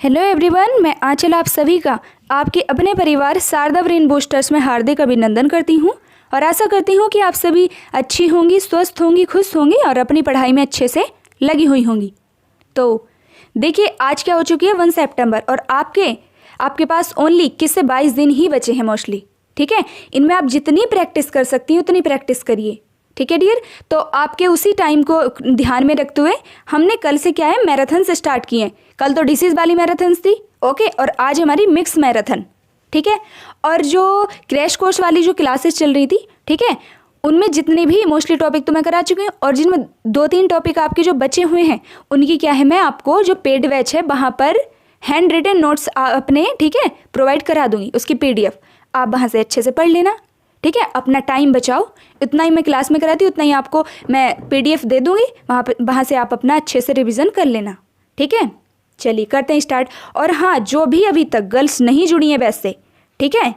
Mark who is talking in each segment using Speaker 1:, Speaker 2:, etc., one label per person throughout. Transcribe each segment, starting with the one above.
Speaker 1: Hello everyone, मैं आंचल आप सभी का आपके अपने परिवार शारदा ब्रेन बूस्टर्स में हार्दिक अभिनंदन करती हूँ और आशा करती हूँ कि आप सभी अच्छी होंगी, स्वस्थ होंगी, खुश होंगी और अपनी पढ़ाई में अच्छे से लगी हुई होंगी। तो देखिए आज क्या हो चुकी है 1 सितंबर और आपके पास ओनली 21 से 22 दिन ही बचे हैं मोस्टली। ठीक है, इनमें आप जितनी प्रैक्टिस कर सकती हैं उतनी प्रैक्टिस करिए। ठीक है डियर, तो आपके उसी टाइम को ध्यान में रखते हुए हमने कल से क्या है मैराथन से स्टार्ट किए हैं। कल तो डिसीज वाली मैराथन्स थी, ओके, और आज हमारी मिक्स मैराथन। ठीक है, और जो क्रैश कोर्स वाली जो क्लासेस चल रही थी, ठीक है, उनमें जितने भी मोस्टली टॉपिक तो मैं करा चुकी हूँ और जिनमें 2-3 टॉपिक आपके जो बचे हुए हैं उनकी क्या है मैं आपको जो पेड बैच है वहाँ पर हैंड रिटन नोट्स अपने ठीक है प्रोवाइड करा दूंगी। उसकी PDF आप वहाँ से अच्छे से पढ़ लेना। ठीक है, अपना टाइम बचाओ, इतना ही मैं क्लास में कराती हूँ उतना ही आपको मैं PDF दे दूंगी, वहाँ से आप अपना अच्छे से रिवीजन कर लेना। ठीक है, चलिए करते हैं स्टार्ट। और हाँ, जो भी अभी तक गर्ल्स नहीं जुड़ी हैं बैच से, ठीक है,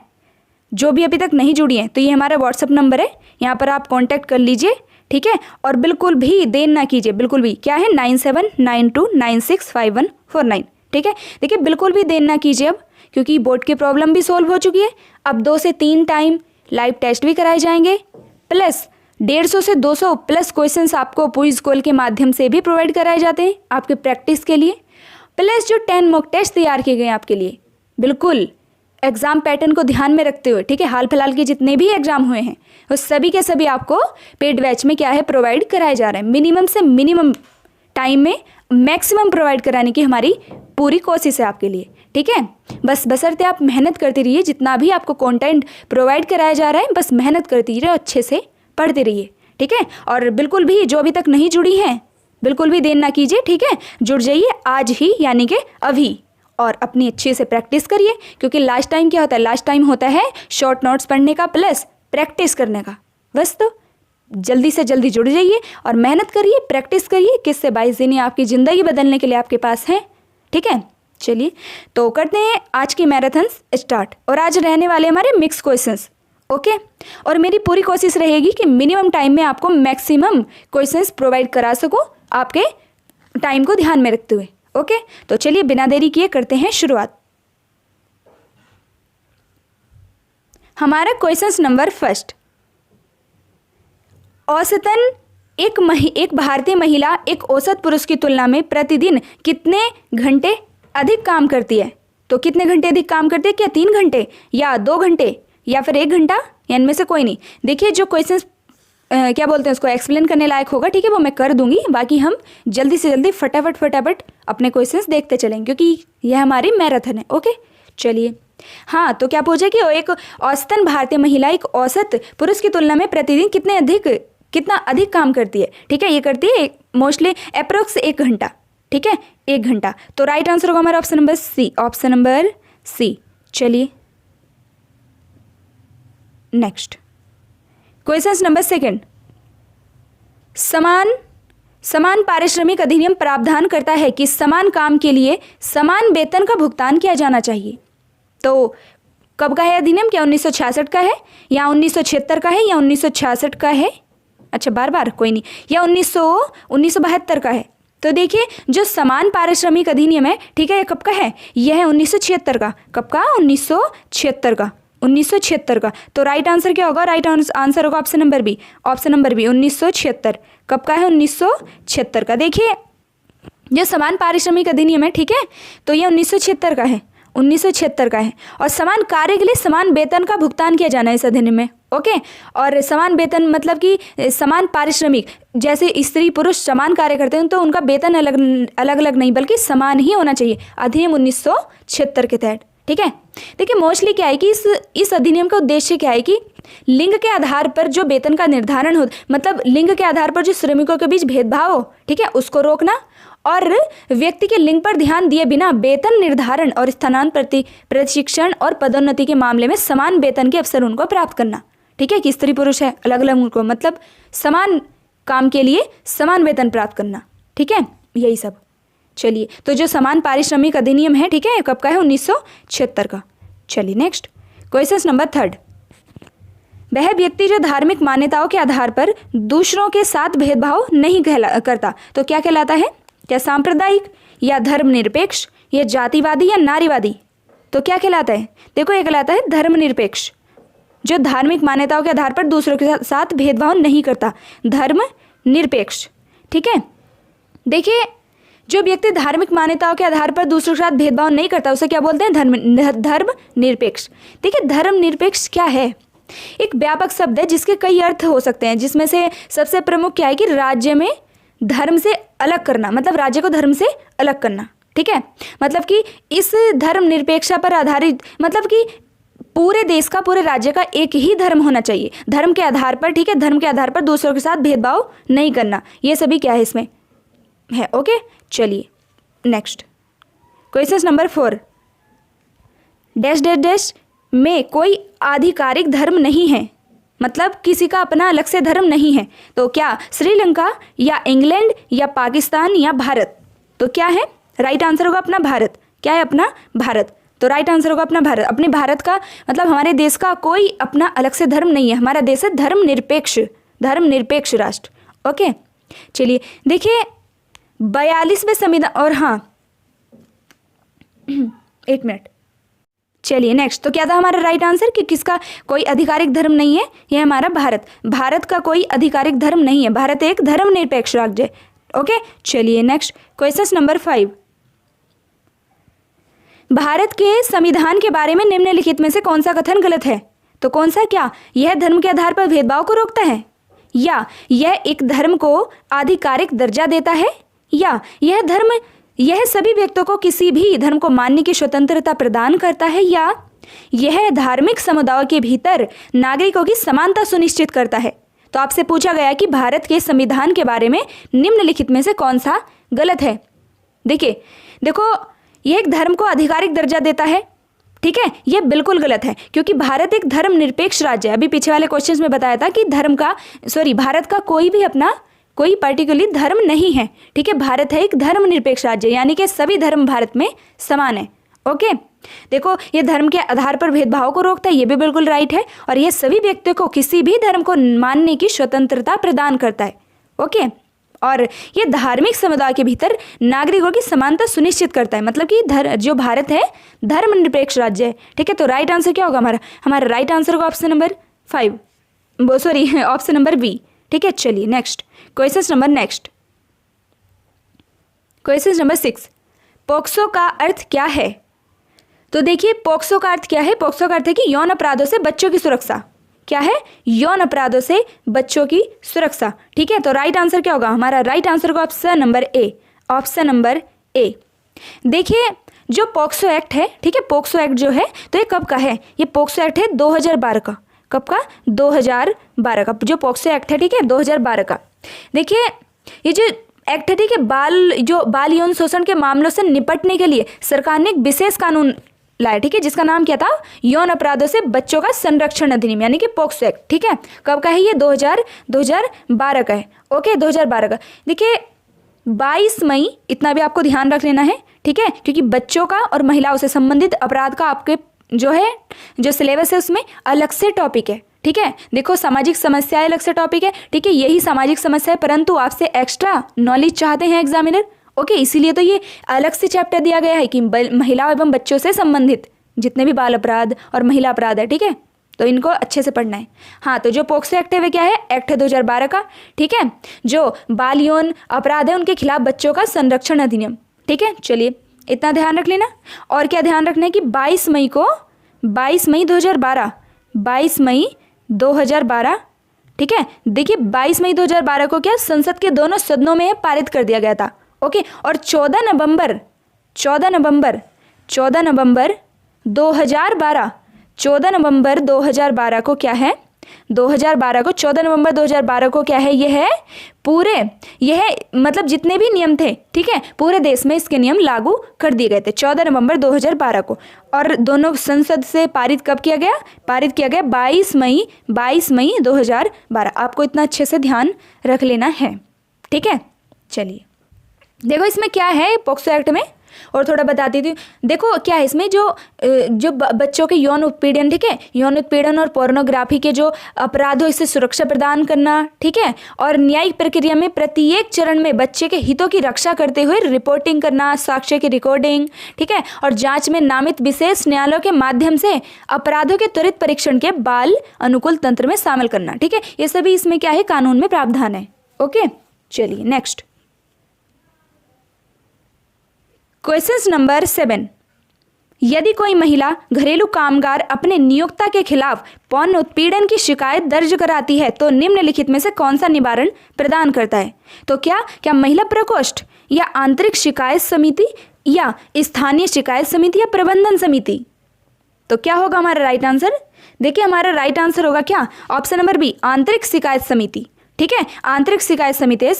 Speaker 1: जो भी अभी तक नहीं जुड़ी हैं तो ये हमारा व्हाट्सअप नंबर है, यहाँ पर आप कांटेक्ट कर लीजिए। ठीक है, और बिल्कुल भी देर ना कीजिए, बिल्कुल भी क्या है 9792965149। ठीक है, देखिए बिल्कुल भी देर ना कीजिए अब, क्योंकि बोर्ड की प्रॉब्लम भी सॉल्व हो चुकी है। अब 2 से 3 टाइम लाइव टेस्ट भी कराए जाएंगे, प्लस 150 से 200 प्लस क्वेश्चंस आपको क्विज कॉल के माध्यम से भी प्रोवाइड कराए जाते हैं आपके प्रैक्टिस के लिए, प्लस जो 10 मॉक टेस्ट तैयार किए गए हैं आपके लिए बिल्कुल एग्जाम पैटर्न को ध्यान में रखते हुए। ठीक है, हाल फिलहाल के जितने भी एग्जाम हुए हैं वो सभी के सभी आपको पेड बैच में क्या है प्रोवाइड कराए जा रहे हैं। मिनिमम से मिनिमम टाइम में मैक्सिमम प्रोवाइड कराने की हमारी पूरी कोशिश है आपके लिए। ठीक है, बस बशर्ते आप मेहनत करते रहिए, जितना भी आपको कंटेंट प्रोवाइड कराया जा रहा है बस मेहनत करती रहिए, अच्छे से पढ़ते रहिए। ठीक है, और बिल्कुल भी जो अभी तक नहीं जुड़ी हैं बिल्कुल भी देर ना कीजिए। ठीक है, जुड़ जाइए आज ही, यानी कि अभी, और अपनी अच्छे से प्रैक्टिस करिए, क्योंकि लास्ट टाइम क्या होता है, लास्ट टाइम होता है शॉर्ट नोट्स पढ़ने का प्लस प्रैक्टिस करने का। बस तो जल्दी से जल्दी जुड़ जाइए और मेहनत करिए, प्रैक्टिस करिए। 21 से 22 दिन आपकी ज़िंदगी बदलने के लिए आपके पास है। ठीक है, चलिए तो करते हैं आज की मैराथन्स स्टार्ट। और आज रहने वाले हमारे मिक्स क्वेश्चंस, ओके, और मेरी पूरी कोशिश रहेगी कि मिनिमम टाइम में आपको मैक्सिमम क्वेश्चंस प्रोवाइड करा सकूं आपके टाइम को ध्यान में रखते हुए। ओके, तो चलिए बिना देरी किए करते हैं शुरुआत। हमारा क्वेश्चंस नंबर फर्स्ट, औसतन एक भारतीय महिला एक औसत पुरुष की तुलना में प्रतिदिन कितने घंटे अधिक काम करती है? तो कितने घंटे अधिक काम करती है? क्या 3 घंटे या 2 घंटे या फिर 1 घंटा, या इनमें से कोई नहीं? देखिए जो क्वेश्चंस क्या बोलते हैं उसको एक्सप्लेन करने लायक होगा, ठीक है, वो मैं कर दूंगी। बाकी हम जल्दी से जल्दी फटाफट अपने क्वेश्चंस देखते चलेंगे, क्योंकि यह हमारी मैराथन है। ओके, चलिए। हाँ, तो क्या पूछा कि एक औसतन भारतीय महिला एक औसत पुरुष की तुलना में प्रतिदिन कितना अधिक काम करती है? ठीक है, ये करती है मोस्टली अप्रोक्स 1 घंटा। ठीक है, 1 घंटा। तो राइट आंसर होगा हमारा option number C, option number C. चलिए नेक्स्ट क्वेश्चन नंबर सेकंड, समान पारिश्रमिक अधिनियम प्रावधान करता है कि समान काम के लिए समान वेतन का भुगतान किया जाना चाहिए। तो कब का है अधिनियम? क्या 1966 का है या 1976 का है या 1966 का है? अच्छा, बार कोई नहीं, या 1972 का है। तो देखिए जो समान पारिश्रमिक अधिनियम है, ठीक है, ये कब का है? यह है 1976 का। कब का? 1976 का, 1976 का। तो राइट आंसर क्या होगा? राइट आंसर होगा option number B, option number B 1976। कब का है? 1976 का। देखिए जो समान पारिश्रमिक अधिनियम है, ठीक है, तो ये 1976 का है, 1976 का है। और समान कार्य के लिए समान वेतन का भुगतान किया जाना है इस अधिनियम में। ओके, और समान वेतन मतलब कि समान पारिश्रमिक, जैसे स्त्री पुरुष समान कार्य करते हैं तो उनका वेतन अलग नहीं बल्कि समान ही होना चाहिए, अधिनियम 1976 के तहत। ठीक है, देखिए मोस्टली क्या है कि इस अधिनियम का उद्देश्य क्या है कि लिंग के आधार पर जो वेतन का निर्धारण हो, मतलब लिंग के आधार पर जो श्रमिकों के बीच भेदभाव हो, ठीक है, उसको रोकना, और व्यक्ति के लिंग पर ध्यान दिए बिना वेतन निर्धारण और स्थानांतरण, प्रशिक्षण और पदोन्नति के मामले में समान वेतन के अवसर उनको प्राप्त करना। ठीक है, कि स्त्री पुरुष है अलग अलग उनको, मतलब समान काम के लिए समान वेतन प्राप्त करना। ठीक है, यही सब। चलिए, तो जो समान पारिश्रमिक अधिनियम है, ठीक है, कब का है? 1976 का। चलिए नेक्स्ट क्वेश्चन नंबर थर्ड, वह व्यक्ति जो धार्मिक मान्यताओं के आधार पर दूसरों के साथ भेदभाव नहीं करता तो क्या कहलाता है? क्या सांप्रदायिक या धर्मनिरपेक्ष, या जातिवादी या नारीवादी। तो क्या कहलाता है? देखो ये कहलाता है धर्मनिरपेक्ष, जो धार्मिक मान्यताओं के आधार पर दूसरों के साथ भेदभाव नहीं करता, धर्मनिरपेक्ष। ठीक है, देखिए जो व्यक्ति धार्मिक मान्यताओं के आधार पर दूसरों के साथ भेदभाव नहीं करता उसे क्या बोलते हैं? धर्मनिरपेक्ष। देखिए धर्मनिरपेक्ष क्या है? एक व्यापक शब्द है जिसके कई अर्थ हो सकते हैं, जिसमें से सबसे प्रमुख क्या है कि राज्य में धर्म से अलग करना, मतलब राज्य को धर्म से अलग करना। ठीक है, मतलब कि इस धर्मनिरपेक्षता पर आधारित, मतलब कि पूरे देश का, पूरे राज्य का एक ही धर्म होना चाहिए, धर्म के आधार पर। ठीक है, धर्म के आधार पर दूसरों के साथ भेदभाव नहीं करना, ये सभी क्या है इसमें है। ओके, चलिए next question number 4। Dash dash dash में कोई आधिकारिक धर्म नहीं है, मतलब किसी का अपना अलग से धर्म नहीं है। तो क्या श्रीलंका या इंग्लैंड या पाकिस्तान या भारत? तो क्या है राइट आंसर होगा अपना भारत। क्या है अपना भारत? तो राइट आंसर होगा अपना भारत। अपने भारत का मतलब हमारे देश का कोई अपना अलग से धर्म नहीं है, हमारा देश है धर्मनिरपेक्ष राष्ट्र। ओके, चलिए देखिए 42वें संविधान, और हाँ एक मिनट, चलिए नेक्स्ट। तो क्या था हमारा राइट आंसर कि किसका कोई आधिकारिक धर्म नहीं है? यह हमारा भारत का कोई आधिकारिक धर्म नहीं है, भारत एक धर्मनिरपेक्ष राज्य है। ओके, चलिए नेक्स्ट क्वेश्चन नंबर 5। भारत के संविधान के बारे में निम्नलिखित में से कौन सा कथन गलत है? तो कौन सा? क्या यह धर्म के आधार पर भेदभाव को रोकता है, या यह एक धर्म को आधिकारिक दर्जा देता है, या यह सभी व्यक्तियों को किसी भी धर्म को मानने की स्वतंत्रता प्रदान करता है, या यह धार्मिक समुदायों के भीतर नागरिकों की समानता सुनिश्चित करता है। तो आपसे पूछा गया कि भारत के संविधान के बारे में निम्नलिखित में से कौन सा गलत है? देखो यह एक धर्म को आधिकारिक दर्जा देता है, ठीक है, यह बिल्कुल गलत है, क्योंकि भारत एक धर्मनिरपेक्ष राज्य है। अभी पीछे वाले क्वेश्चंस में बताया था कि भारत का कोई भी अपना कोई पर्टिकुलरली धर्म नहीं है। ठीक है, भारत है एक धर्मनिरपेक्ष राज्य, यानी कि सभी धर्म भारत में समान है। ओके, देखो ये धर्म के आधार पर भेदभाव को रोकता है, ये भी बिल्कुल राइट है, और ये सभी व्यक्तियों को किसी भी धर्म को मानने की स्वतंत्रता प्रदान करता है। ओके, और ये धार्मिक समुदाय के भीतर नागरिकों की समानता सुनिश्चित करता है, मतलब कि जो भारत है धर्मनिरपेक्ष राज्य है। ठीक है, तो राइट आंसर क्या होगा हमारा राइट आंसर होगा option number option number B. ठीक है, चलिए नेक्स्ट क्वेश्चन नंबर 6। पोक्सो का अर्थ क्या है? तो देखिए पोक्सो का अर्थ क्या है? पोक्सो का अर्थ है कि यौन अपराधों से बच्चों की सुरक्षा। क्या है? यौन अपराधों से बच्चों की सुरक्षा। ठीक है, तो राइट आंसर क्या होगा हमारा? राइट आंसर होगा ऑप्शन नंबर ए। देखिए जो पोक्सो एक्ट है, ठीक है, पोक्सो एक्ट जो है तो ये कब का है? ये पोक्सो एक्ट है 2012 का। कब का? 2012 का जो पोक्सो एक्ट है, ठीक है, 2012 का। देखिए ये जो एक्ट है, ठीक है, बाल यौन शोषण के मामलों से निपटने के लिए सरकार ने एक विशेष कानून लाया, ठीक है, जिसका नाम क्या था? यौन अपराधों से बच्चों का संरक्षण अधिनियम, यानी कि पोक्सो एक्ट। ठीक है, कब का है ये? 2012 का है। ओके, 2012 का। देखिए 22 मई, इतना भी आपको ध्यान रख लेना है, ठीक है, क्योंकि बच्चों का और महिलाओं से संबंधित अपराध का आपके जो सिलेबस है उसमें अलग से टॉपिक है। ठीक है, देखो सामाजिक समस्याएं अलग से टॉपिक है, ठीक है, यही सामाजिक समस्या है, परंतु आपसे एक्स्ट्रा नॉलेज चाहते हैं एग्जामिनर। ओके, इसीलिए तो ये अलग से चैप्टर दिया गया है कि महिलाओं एवं बच्चों से संबंधित जितने भी बाल अपराध और महिला अपराध है, ठीक है, तो इनको अच्छे से पढ़ना है। हाँ, तो जो पोक्सो एक्ट है वे क्या है? एक्ट है 2012 का। ठीक है, जो बाल यौन अपराध है उनके खिलाफ बच्चों का संरक्षण अधिनियम। ठीक है, चलिए इतना ध्यान रख लेना। और क्या ध्यान रखना है कि 22 मई 2012, ठीक है, देखिए 22 मई 2012 को क्या संसद के दोनों सदनों में पारित कर दिया गया था। ओके, और 14 नवंबर 2012 को क्या है? 14 नवंबर 2012 को क्या है? यह मतलब जितने भी नियम थे, ठीक है, पूरे देश में इसके नियम लागू कर दिए गए थे 14 नवंबर 2012 को। और दोनों संसद से पारित कब किया गया? पारित किया गया 22 मई 2012। आपको इतना अच्छे से ध्यान रख लेना है। ठीक है, चलिए देखो इसमें क्या है पोक्सो एक्ट में? और थोड़ा बताती थी। देखो क्या है इसमें, जो बच्चों के यौन उत्पीड़न, ठीक है, यौन उत्पीड़न और पोर्नोग्राफी के जो अपराध हो इससे सुरक्षा प्रदान करना, ठीक है, और न्यायिक प्रक्रिया में प्रत्येक चरण में बच्चे के हितों की रक्षा करते हुए रिपोर्टिंग करना, साक्ष्य की रिकॉर्डिंग, ठीक है, और जांच में नामित विशेष न्यायालयों के माध्यम से अपराधों के त्वरित परीक्षण के बाल अनुकूल तंत्र में शामिल करना, ठीक है, ये सभी इसमें क्या है, कानून में प्रावधान है। ओके, चलिए नेक्स्ट क्वेश्चन नंबर 7। यदि कोई महिला घरेलू कामगार अपने नियोक्ता के खिलाफ यौन उत्पीड़न की शिकायत दर्ज कराती है तो निम्नलिखित में से कौन सा निवारण प्रदान करता है? तो क्या महिला प्रकोष्ठ या आंतरिक शिकायत समिति या स्थानीय शिकायत समिति या प्रबंधन समिति? तो क्या होगा हमारा राइट आंसर? देखिए हमारा राइट आंसर होगा क्या, ऑप्शन नंबर बी, आंतरिक शिकायत समिति, ठीक है, आंतरिक शिकायत समिति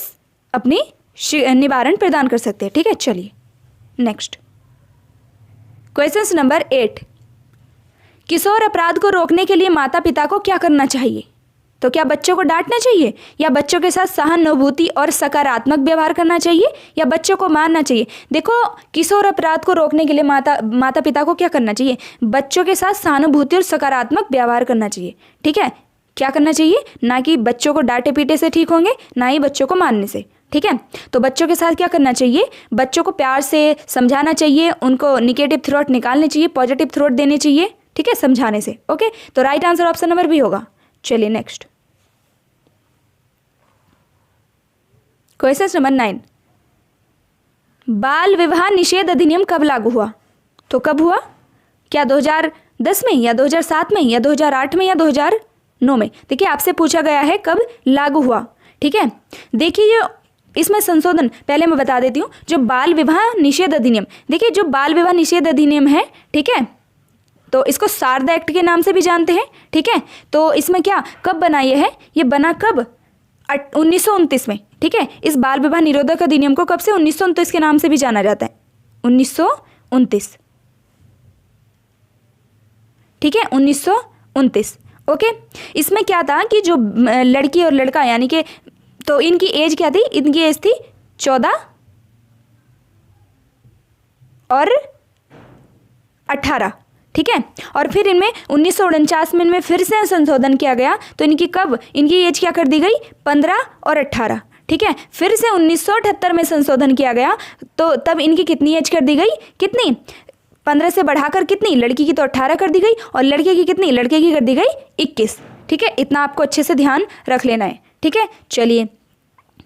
Speaker 1: अपनी निवारण प्रदान कर सकते हैं, ठीक है। चलिए नेक्स्ट क्वेश्चन नंबर 8। किशोर अपराध को रोकने के लिए माता पिता को क्या करना चाहिए? तो क्या बच्चों को डांटना चाहिए या बच्चों के साथ सहानुभूति और सकारात्मक व्यवहार करना चाहिए या बच्चों को मारना चाहिए? देखो किशोर अपराध को रोकने के लिए माता पिता को क्या करना चाहिए? बच्चों के साथ सहानुभूति और सकारात्मक व्यवहार करना चाहिए, ठीक है। क्या करना चाहिए? ना कि बच्चों को डांटे पीटे से ठीक होंगे, ना ही बच्चों को मारने से, ठीक है। तो बच्चों के साथ क्या करना चाहिए? बच्चों को प्यार से समझाना चाहिए, उनको निगेटिव थ्रॉट निकालने चाहिए, पॉजिटिव थ्रॉट देने चाहिए, ठीक है, समझाने से। ओके, तो right answer option number B होगा। चलिए नेक्स्ट क्वेश्चन नंबर 9। बाल विवाह निषेध अधिनियम कब लागू हुआ? तो कब हुआ? क्या 2010 में या 2007 में या 2008 में या 2009 में? देखिए आपसे पूछा गया है कब लागू हुआ, ठीक है। देखिए इसमें संशोधन पहले मैं बता देती हूँ। जो बाल विवाह निषेध अधिनियम, देखिए जो बाल विवाह निषेध अधिनियम है, ठीक है, तो इसको शारदा एक्ट के नाम से भी जानते हैं, ठीक है। तो इसमें क्या कब बना ये बना कब? 1929 में, ठीक है। इस बाल विवाह निरोधक अधिनियम को कब से? 1929 के नाम से भी जाना जाता है, 1929, ठीक है, 1929। ओके, इसमें क्या था कि जो लड़की और लड़का यानी कि, तो इनकी एज क्या थी? इनकी एज थी 14 और 18, ठीक है। और फिर इनमें 1949 में इनमें फिर से संशोधन किया गया, तो इनकी कब, इनकी एज क्या कर दी गई? 15 और 18, ठीक है। फिर से 1978 में संशोधन किया गया, तो तब इनकी कितनी एज कर दी गई? कितनी? 15 से बढ़ाकर कितनी? लड़की की तो 18 कर दी गई और लड़के की कितनी? लड़के की कर दी गई 21, ठीक है। इतना आपको अच्छे से ध्यान रख लेना है, ठीक है। चलिए,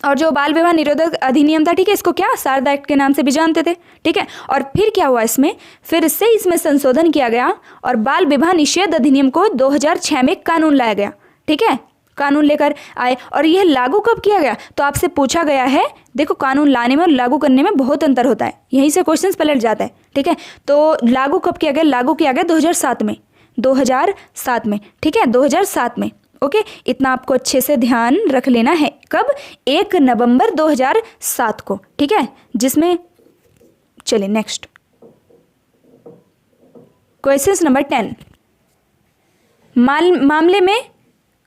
Speaker 1: और जो बाल विवाह निरोधक अधिनियम था, ठीक है, इसको क्या शारदा एक्ट के नाम से भी जानते थे, ठीक है। और फिर क्या हुआ इसमें? फिर से इसमें संशोधन किया गया और बाल विवाह निषेध अधिनियम को 2006 में कानून लाया गया, ठीक है, कानून लेकर आए। और यह लागू कब किया गया? तो आपसे पूछा गया है, देखो कानून लाने में और लागू करने में बहुत अंतर होता है, यहीं से क्वेश्चन पलट जाता है, ठीक है। तो लागू कब किया गया? लागू किया गया 2007 में, 2007 में, ठीक है, 2007 में। ओके, इतना आपको अच्छे से ध्यान रख लेना है। कब? 1 नवंबर 2007 को, ठीक है, जिसमें, चलिए नेक्स्ट क्वेश्चन नंबर 10। मामले में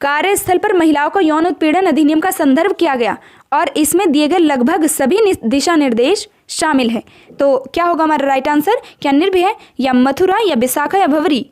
Speaker 1: कार्यस्थल पर महिलाओं को यौन उत्पीड़न अधिनियम का संदर्भ किया गया और इसमें दिए गए लगभग सभी दिशा निर्देश शामिल है। तो क्या होगा हमारा राइट आंसर? क्या निर्भया या मथुरा या विशाखा या भवरी?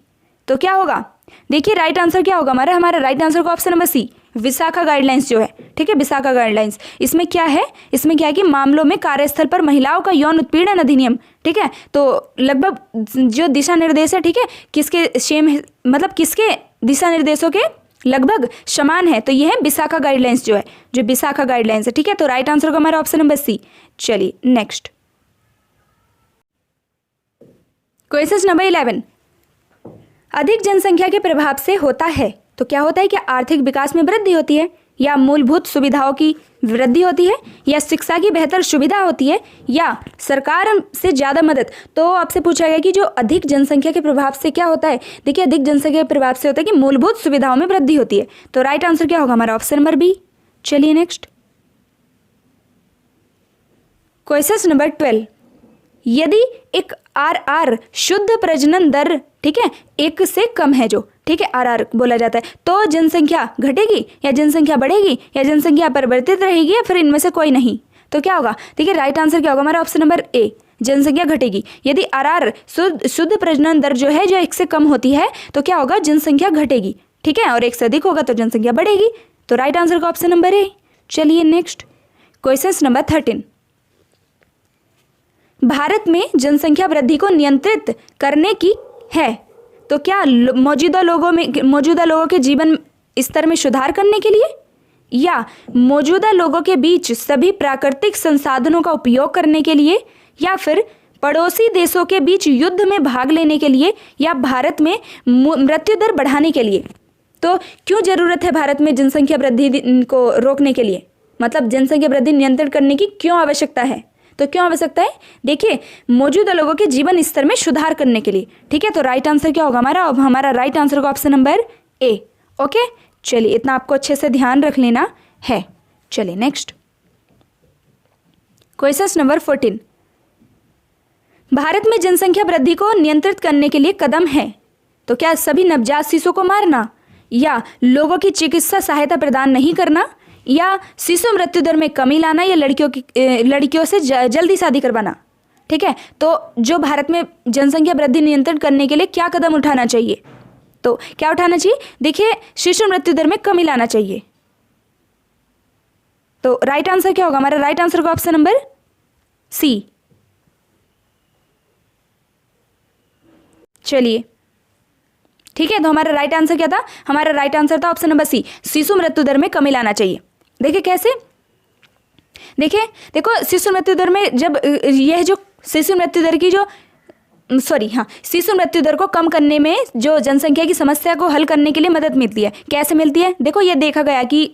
Speaker 1: तो क्या होगा? देखिए राइट आंसर क्या होगा हमारा राइट आंसर का option number C, Vishakha guidelines जो है, ठीक है, विशाखा गाइडलाइंस। इसमें क्या है? इसमें क्या है कि मामलों में कार्यस्थल पर महिलाओं का यौन उत्पीड़न अधिनियम, ठीक है, तो लगभग जो दिशा निर्देश है, ठीक है, किसके सेम है, मतलब किसके दिशा निर्देशों के लगभग समान है, तो ये है विशाखा गाइडलाइंस जो है, जो विशाखा गाइडलाइंस है, ठीक है। तो राइट आंसर का हमारा ऑप्शन नंबर सी। चलिए नेक्स्ट क्वेश्चन नंबर 11। अधिक जनसंख्या के प्रभाव से होता है, तो क्या होता है? कि आर्थिक विकास में वृद्धि होती है या मूलभूत सुविधाओं की वृद्धि होती है या शिक्षा की बेहतर सुविधा होती है या सरकार से ज़्यादा मदद। तो आपसे पूछा गया कि जो अधिक जनसंख्या के प्रभाव से क्या होता है? देखिए अधिक जनसंख्या के प्रभाव से होता है कि मूलभूत सुविधाओं में वृद्धि होती है। तो राइट आंसर क्या होगा हमारा? Option number B. चलिए नेक्स्ट क्वेश्चन नंबर 12। यदि एक RR शुद्ध प्रजनन दर, ठीक है, 1 से कम है जो, ठीक है, RR बोला जाता है, तो जनसंख्या घटेगी या जनसंख्या बढ़ेगी या जनसंख्या परिवर्तित रहेगी या फिर इनमें से कोई नहीं? तो क्या होगा? ठीक है, राइट आंसर क्या होगा हमारा? ऑप्शन नंबर ए, जनसंख्या घटेगी। यदि आरआर शुद्ध प्रजनन दर जो है जो 1 से कम होती है तो क्या होगा, जनसंख्या घटेगी, ठीक है, और 1 से अधिक होगा तो जनसंख्या बढ़ेगी। तो राइट आंसर का ऑप्शन नंबर ए। चलिए नेक्स्ट क्वेश्चन नंबर 13। भारत में जनसंख्या वृद्धि को नियंत्रित करने की है तो क्या मौजूदा लोगों के जीवन स्तर में सुधार करने के लिए, या मौजूदा लोगों के बीच सभी प्राकृतिक संसाधनों का उपयोग करने के लिए, या फिर पड़ोसी देशों के बीच युद्ध में भाग लेने के लिए, या भारत में मृत्यु दर बढ़ाने के लिए। तो क्यों जरूरत है भारत में जनसंख्या वृद्धि को रोकने के लिए, मतलब जनसंख्या वृद्धि नियंत्रण करने की क्यों आवश्यकता है? तो क्यों आवश्यकता है? देखिए, मौजूदा लोगों के जीवन स्तर में सुधार करने के लिए, ठीक है। तो राइट आंसर क्या होगा हमारा? अब हमारा राइट आंसर का ऑप्शन नंबर ए। ओके, चलिए इतना आपको अच्छे से ध्यान रख लेना है। चलिए नेक्स्ट क्वेश्चन नंबर 14। भारत में जनसंख्या वृद्धि को नियंत्रित करने के लिए कदम है तो क्या सभी नवजात शिशुओं को मारना, या लोगों की चिकित्सा सहायता प्रदान नहीं करना, या शिशु मृत्यु दर में कमी लाना, या लड़कियों से जल्दी शादी करवाना, ठीक है। तो जो भारत में जनसंख्या वृद्धि नियंत्रण करने के लिए क्या कदम उठाना चाहिए, तो क्या उठाना चाहिए? देखिए, शिशु मृत्यु दर में कमी लाना चाहिए। तो राइट आंसर क्या होगा हमारा? राइट आंसर का ऑप्शन नंबर सी। चलिए ठीक है, तो हमारा राइट आंसर क्या था? हमारा राइट आंसर था ऑप्शन नंबर सी, शिशु मृत्यु दर में कमी लाना चाहिए। देखिए कैसे, देखिए देखो, शिशु मृत्यु दर में जब यह जो शिशु मृत्यु दर की जो शिशु मृत्यु दर को कम करने में जो जनसंख्या की समस्या को हल करने के लिए मदद मिलती है। कैसे मिलती है? देखो, ये देखा गया कि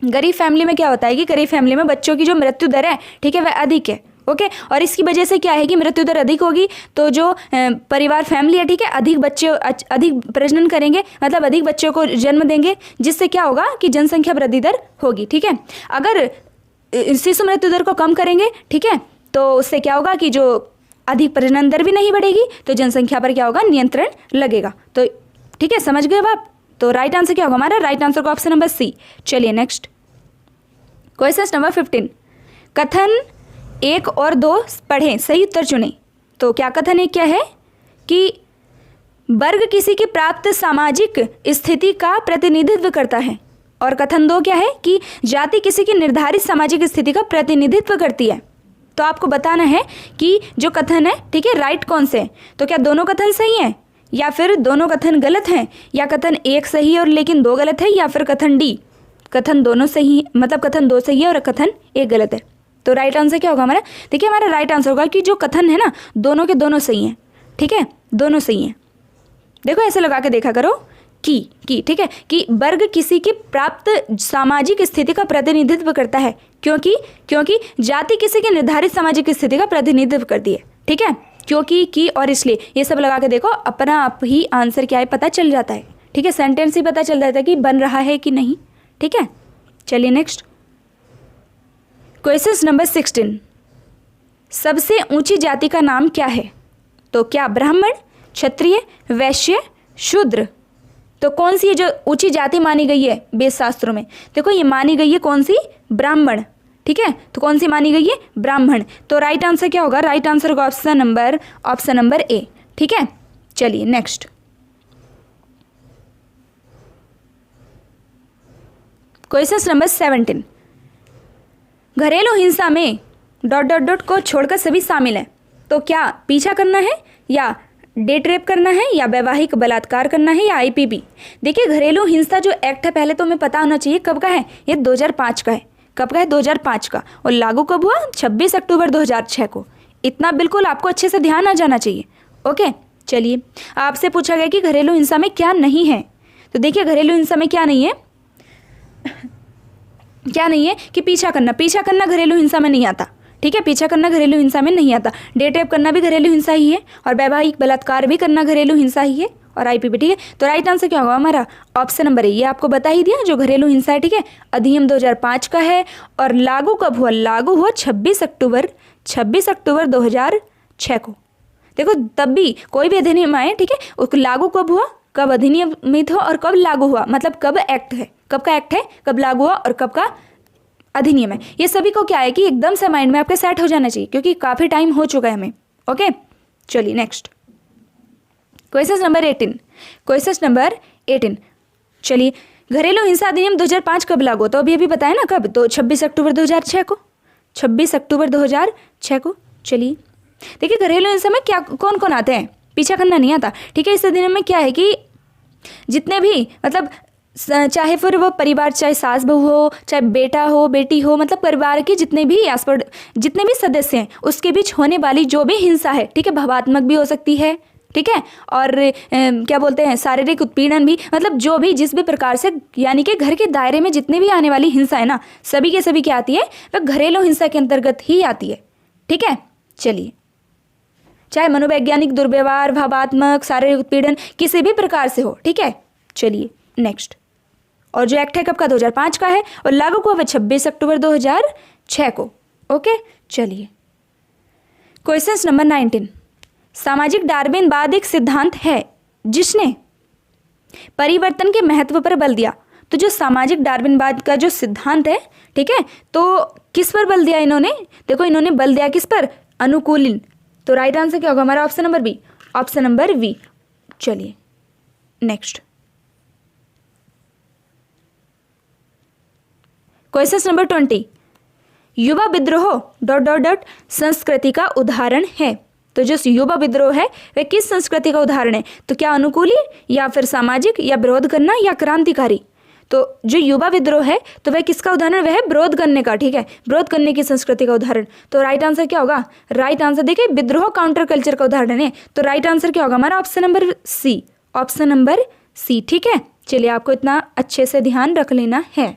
Speaker 1: गरीब फैमिली में क्या होता है कि गरीब फैमिली में बच्चों की जो मृत्यु दर है, ठीक है, वह अधिक है। ओके, और इसकी वजह से क्या है कि मृत्यु दर अधिक होगी तो जो परिवार फैमिली है, ठीक है, अधिक प्रजनन करेंगे, मतलब अधिक बच्चों को जन्म देंगे, जिससे क्या होगा कि जनसंख्या वृद्धि दर होगी, ठीक है। अगर शिशु मृत्यु दर को कम करेंगे, ठीक है, तो उससे क्या होगा कि जो अधिक प्रजनन दर भी नहीं बढ़ेगी तो जनसंख्या पर क्या होगा? नियंत्रण लगेगा। तो ठीक है, समझ गए अब आप? तो राइट आंसर क्या होगा हमारा? राइट आंसर का ऑप्शन नंबर सी। चलिए नेक्स्ट क्वेश्चन नंबर 15। कथन 1 और 2 पढ़ें, सही उत्तर चुनें। तो क्या कथन 1 क्या है कि वर्ग किसी की प्राप्त सामाजिक स्थिति का प्रतिनिधित्व करता है, और कथन 2 क्या है कि जाति किसी की निर्धारित सामाजिक स्थिति का प्रतिनिधित्व करती है। तो आपको बताना है कि जो कथन है, ठीक है, राइट कौन से हैं। तो क्या दोनों कथन सही हैं, या फिर दोनों कथन गलत हैं, या कथन 1 सही है और लेकिन 2 गलत है, या फिर कथन डी, कथन दोनों सही, मतलब कथन 2 सही है और कथन 1 गलत है। तो राइट आंसर क्या होगा हमारा? देखिए, हमारा राइट आंसर होगा कि जो कथन है ना, दोनों के दोनों सही हैं, ठीक है, दोनों सही हैं। देखो ऐसे लगा के देखा करो कि ठीक है, कि वर्ग किसी की प्राप्त सामाजिक स्थिति का प्रतिनिधित्व करता है, क्योंकि जाति किसी की निर्धारित सामाजिक स्थिति का प्रतिनिधित्व करती है, ठीक है, क्योंकि, की और इसलिए, ये सब लगा के देखो, अपना आप ही आंसर क्या है पता चल जाता है, ठीक है, सेंटेंस ही पता चल जाता है कि बन रहा है कि नहीं, ठीक है। चलिए नेक्स्ट क्वेश्चन नंबर 16। सबसे ऊंची जाति का नाम क्या है? तो क्या ब्राह्मण, क्षत्रिय, वैश्य, शूद्र? तो कौन सी जो ऊंची जाति मानी गई है वेद शास्त्रों में? देखो, ये मानी गई है कौन सी? ब्राह्मण, ठीक है। तो कौन सी मानी गई है? ब्राह्मण। तो राइट आंसर क्या होगा? राइट आंसर का ऑप्शन नंबर ए, ठीक है। चलिए नेक्स्ट क्वेश्चन नंबर 17। घरेलू हिंसा में ... को छोड़कर सभी शामिल हैं। तो क्या पीछा करना है, या डेट रेप करना है, या वैवाहिक बलात्कार करना है, या आईपीबी? देखिए, घरेलू हिंसा जो एक्ट है, पहले तो हमें पता होना चाहिए कब का है। ये 2005 का है। कब का है? 2005 का। और लागू कब हुआ? 26 अक्टूबर 2006 को। इतना बिल्कुल आपको अच्छे से ध्यान आ जाना चाहिए। ओके, चलिए, आपसे पूछा गया कि घरेलू हिंसा में क्या नहीं है। तो देखिए, घरेलू हिंसा में क्या नहीं है क्या नहीं है कि पीछा करना घरेलू हिंसा में नहीं आता, ठीक है, पीछा करना घरेलू हिंसा में नहीं आता। डेट रेप करना भी घरेलू हिंसा ही है, और वैवाहिक बलात्कार भी करना घरेलू हिंसा ही है, और आईपीबी, ठीक है। तो राइट आंसर क्या होगा हमारा? Option number A. ये आपको बता ही दिया, जो घरेलू हिंसा है, ठीक है, अधिनियम 2005 का है, और लागू कब हुआ? लागू हुआ 26 अक्टूबर 2006 को। देखो, तब भी कोई भी अधिनियम आए, ठीक है, लागू कब हुआ, कब अधिनियमित हो, और कब लागू हुआ, मतलब कब एक्ट है, कब का एक्ट है, कब लागू हुआ, और कब का अधिनियम है। ये सभी को क्या है कि एकदम से माइंड में आपके सेट हो जाना चाहिए, क्योंकि काफ़ी टाइम हो चुका है हमें। ओके, चलिए next question number 18। Question number 18, चलिए घरेलू हिंसा अधिनियम 2005 कब लागू? तो अभी बताया ना कब, तो 26 अक्टूबर 2006 को, 26 अक्टूबर 2006 को। चलिए देखिए घरेलू हिंसा में क्या कौन कौन आते हैं, पीछा करना नहीं आता, ठीक है। इस अधिनियम में क्या है कि जितने भी मतलब चाहे फिर वो परिवार, चाहे सास बहू हो, चाहे बेटा हो बेटी हो, मतलब परिवार के जितने भी जितने भी सदस्य हैं उसके बीच होने वाली जो भी हिंसा है, ठीक है, भावात्मक भी हो सकती है, ठीक है, और क्या बोलते हैं शारीरिक उत्पीड़न भी, मतलब जो भी जिस भी प्रकार से, यानी कि घर के दायरे में जितने भी आने वाली हिंसा है ना, सभी के सभी क्या आती है, वह घरेलू हिंसा के अंतर्गत ही आती है, ठीक है। चलिए चाहे मनोवैज्ञानिक दुर्व्यवहार, भावात्मक, शारीरिक उत्पीड़न किसी भी प्रकार से हो, ठीक है। चलिए नेक्स्ट, और जो एक्ट है कब का, 2005 का है, और लागू हुआ 26 अक्टूबर 2006 को। ओके, चलिए क्वेश्चन नंबर 19। सामाजिक डार्विनवाद एक सिद्धांत है जिसने परिवर्तन के महत्व पर बल दिया। तो जो सामाजिक डार्विनवाद का जो सिद्धांत है, ठीक है, तो किस पर बल दिया इन्होंने? देखो इन्होंने बल दिया किस पर, अनुकूलन। तो राइट आंसर क्या होगा हमारा, option number B, option number B. चलिए नेक्स्ट क्वेश्चन नंबर 20। युवा विद्रोह डॉट डॉट डॉट संस्कृति का उदाहरण है। तो जो युवा विद्रोह है वह किस संस्कृति का उदाहरण है? तो क्या अनुकूली, या फिर सामाजिक, या विरोध करना, या क्रांतिकारी? तो जो युवा विद्रोह है तो वह किसका उदाहरण, वह है विरोध करने का, ठीक है, विरोध करने की संस्कृति का उदाहरण। तो राइट आंसर क्या होगा, राइट आंसर देखिए विद्रोह काउंटर कल्चर का उदाहरण है, तो राइट आंसर क्या होगा हमारा, option number C, option number C, ठीक है। चलिए आपको इतना अच्छे से ध्यान रख लेना है।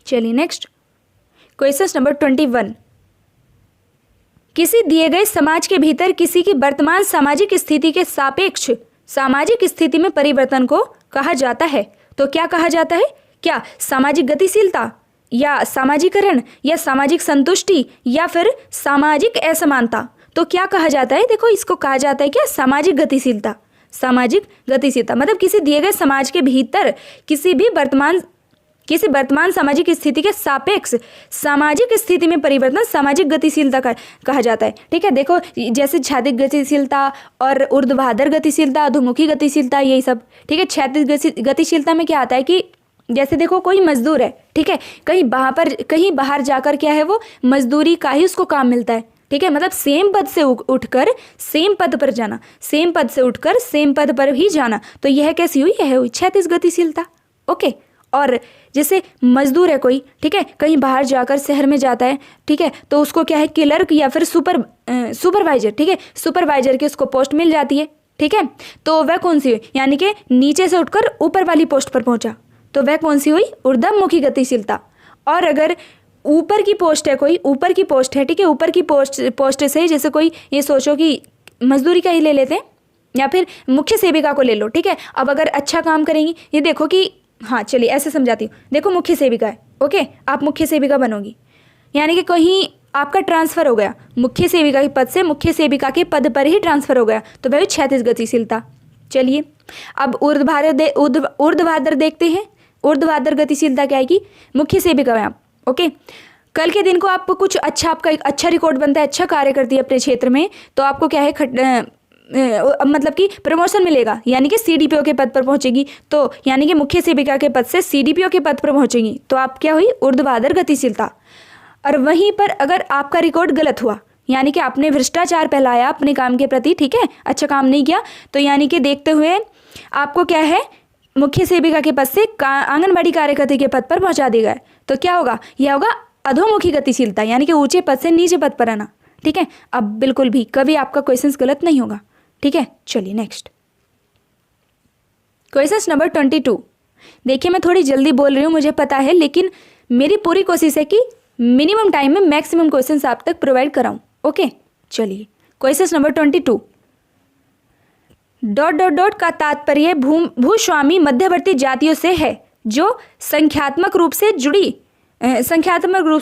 Speaker 1: चलिए नेक्स्ट क्वेश्चन नंबर 21। किसी दिए गए समाज के भीतर किसी की वर्तमान सामाजिक स्थिति के सापेक्ष सामाजिक स्थिति में परिवर्तन को कहा जाता है। तो क्या कहा जाता है, क्या सामाजिक गतिशीलता, या सामाजिकरण, या सामाजिक संतुष्टि, या फिर सामाजिक असमानता? तो क्या कहा जाता है, देखो इसको कहा जाता है क्या, सामाजिक गतिशीलता। सामाजिक गतिशीलता मतलब किसी दिए गए समाज के भीतर किसी वर्तमान सामाजिक स्थिति के सापेक्ष सामाजिक स्थिति में परिवर्तन सामाजिक गतिशीलता का कहा जाता है, ठीक है। देखो जैसे क्षैतिज गतिशीलता और ऊर्ध्वाधर गतिशीलता, अधोमुखी गतिशीलता, यही सब, ठीक है। क्षैतिज गतिशीलता में क्या आता है कि जैसे देखो कोई मजदूर है, ठीक है, कहीं बाहर जाकर क्या है वो मजदूरी का ही उसको काम मिलता है, ठीक है, मतलब सेम पद से उठकर सेम पद पर जाना, सेम पद से उठकर सेम पद पर ही जाना, तो यह कैसी हुई, यह हुई क्षैतिज गतिशीलता। ओके, और जैसे मजदूर है कोई, ठीक है, कहीं बाहर जाकर शहर में जाता है, ठीक है, तो उसको क्या है क्लर्क या फिर सुपरवाइजर, ठीक है, सुपरवाइजर की उसको पोस्ट मिल जाती है, ठीक है, तो वह कौन सी हुई, यानी कि नीचे से उठकर ऊपर वाली पोस्ट पर पहुंचा, तो वह कौन सी हुई, ऊर्ध्वमुखी गतिशीलता। और अगर ऊपर की पोस्ट है, कोई ऊपर की पोस्ट है, ठीक है, ऊपर की पोस्ट से जैसे कोई ये सोचो कि मजदूरी का ही ले लेते हैं, या फिर मुख्य सेविका को ले लो, ठीक है। अब अगर अच्छा काम करेंगी, ये देखो कि हाँ चलिए ऐसे समझाती हूँ, देखो मुख्य सेविका है, ओके, आप मुख्य सेविका बनोगी, यानी कि कहीं आपका ट्रांसफर हो गया मुख्य सेविका के पद से मुख्य सेविका के पद पर ही ट्रांसफर हो गया, तो वह क्षैतिज गतिशीलता। चलिए अब ऊर्ध्वाधर देखते हैं। ऊर्ध्वाधर गतिशीलता क्या है कि मुख्य सेविका है आप, ओके, कल के दिन को आप कुछ अच्छा, आपका एक अच्छा रिकॉर्ड बनता है, अच्छा कार्य करती है अपने क्षेत्र में, तो आपको क्या है मतलब कि प्रमोशन मिलेगा, यानी कि सीडीपीओ के पद पर पहुंचेगी, तो यानी कि मुख्य सेविका के पद से सीडीपीओ के पद पर पहुंचेगी, तो आप क्या हुई, ऊर्ध्वाधर गतिशीलता। और वहीं पर अगर आपका रिकॉर्ड गलत हुआ, यानी कि आपने भ्रष्टाचार फैलाया अपने काम के प्रति, ठीक है, अच्छा काम नहीं किया, तो यानी कि देखते हुए आपको क्या है मुख्य सेविका के पद से आंगनबाड़ी कार्यकर्ता के पद पर पहुंचा दिया गया, तो क्या होगा, यह होगा अधोमुखी गतिशीलता, यानी कि ऊंचे पद से नीचे पद पर आना, ठीक है। अब बिल्कुल भी कभी आपका क्वेश्चन गलत नहीं होगा, ठीक है। चलिए नेक्स्ट क्वेश्चन नंबर 22। देखिए मैं थोड़ी जल्दी बोल रही हूँ, मुझे पता है, लेकिन मेरी पूरी कोशिश है कि मिनिमम टाइम में मैक्सिमम क्वेश्चंस आप तक प्रोवाइड कराऊं, ओके। चलिए question number 22। Dot dot dot का तात्पर्य भूस्वामी मध्यवर्ती जातियों से है जो संख्यात्मक रूप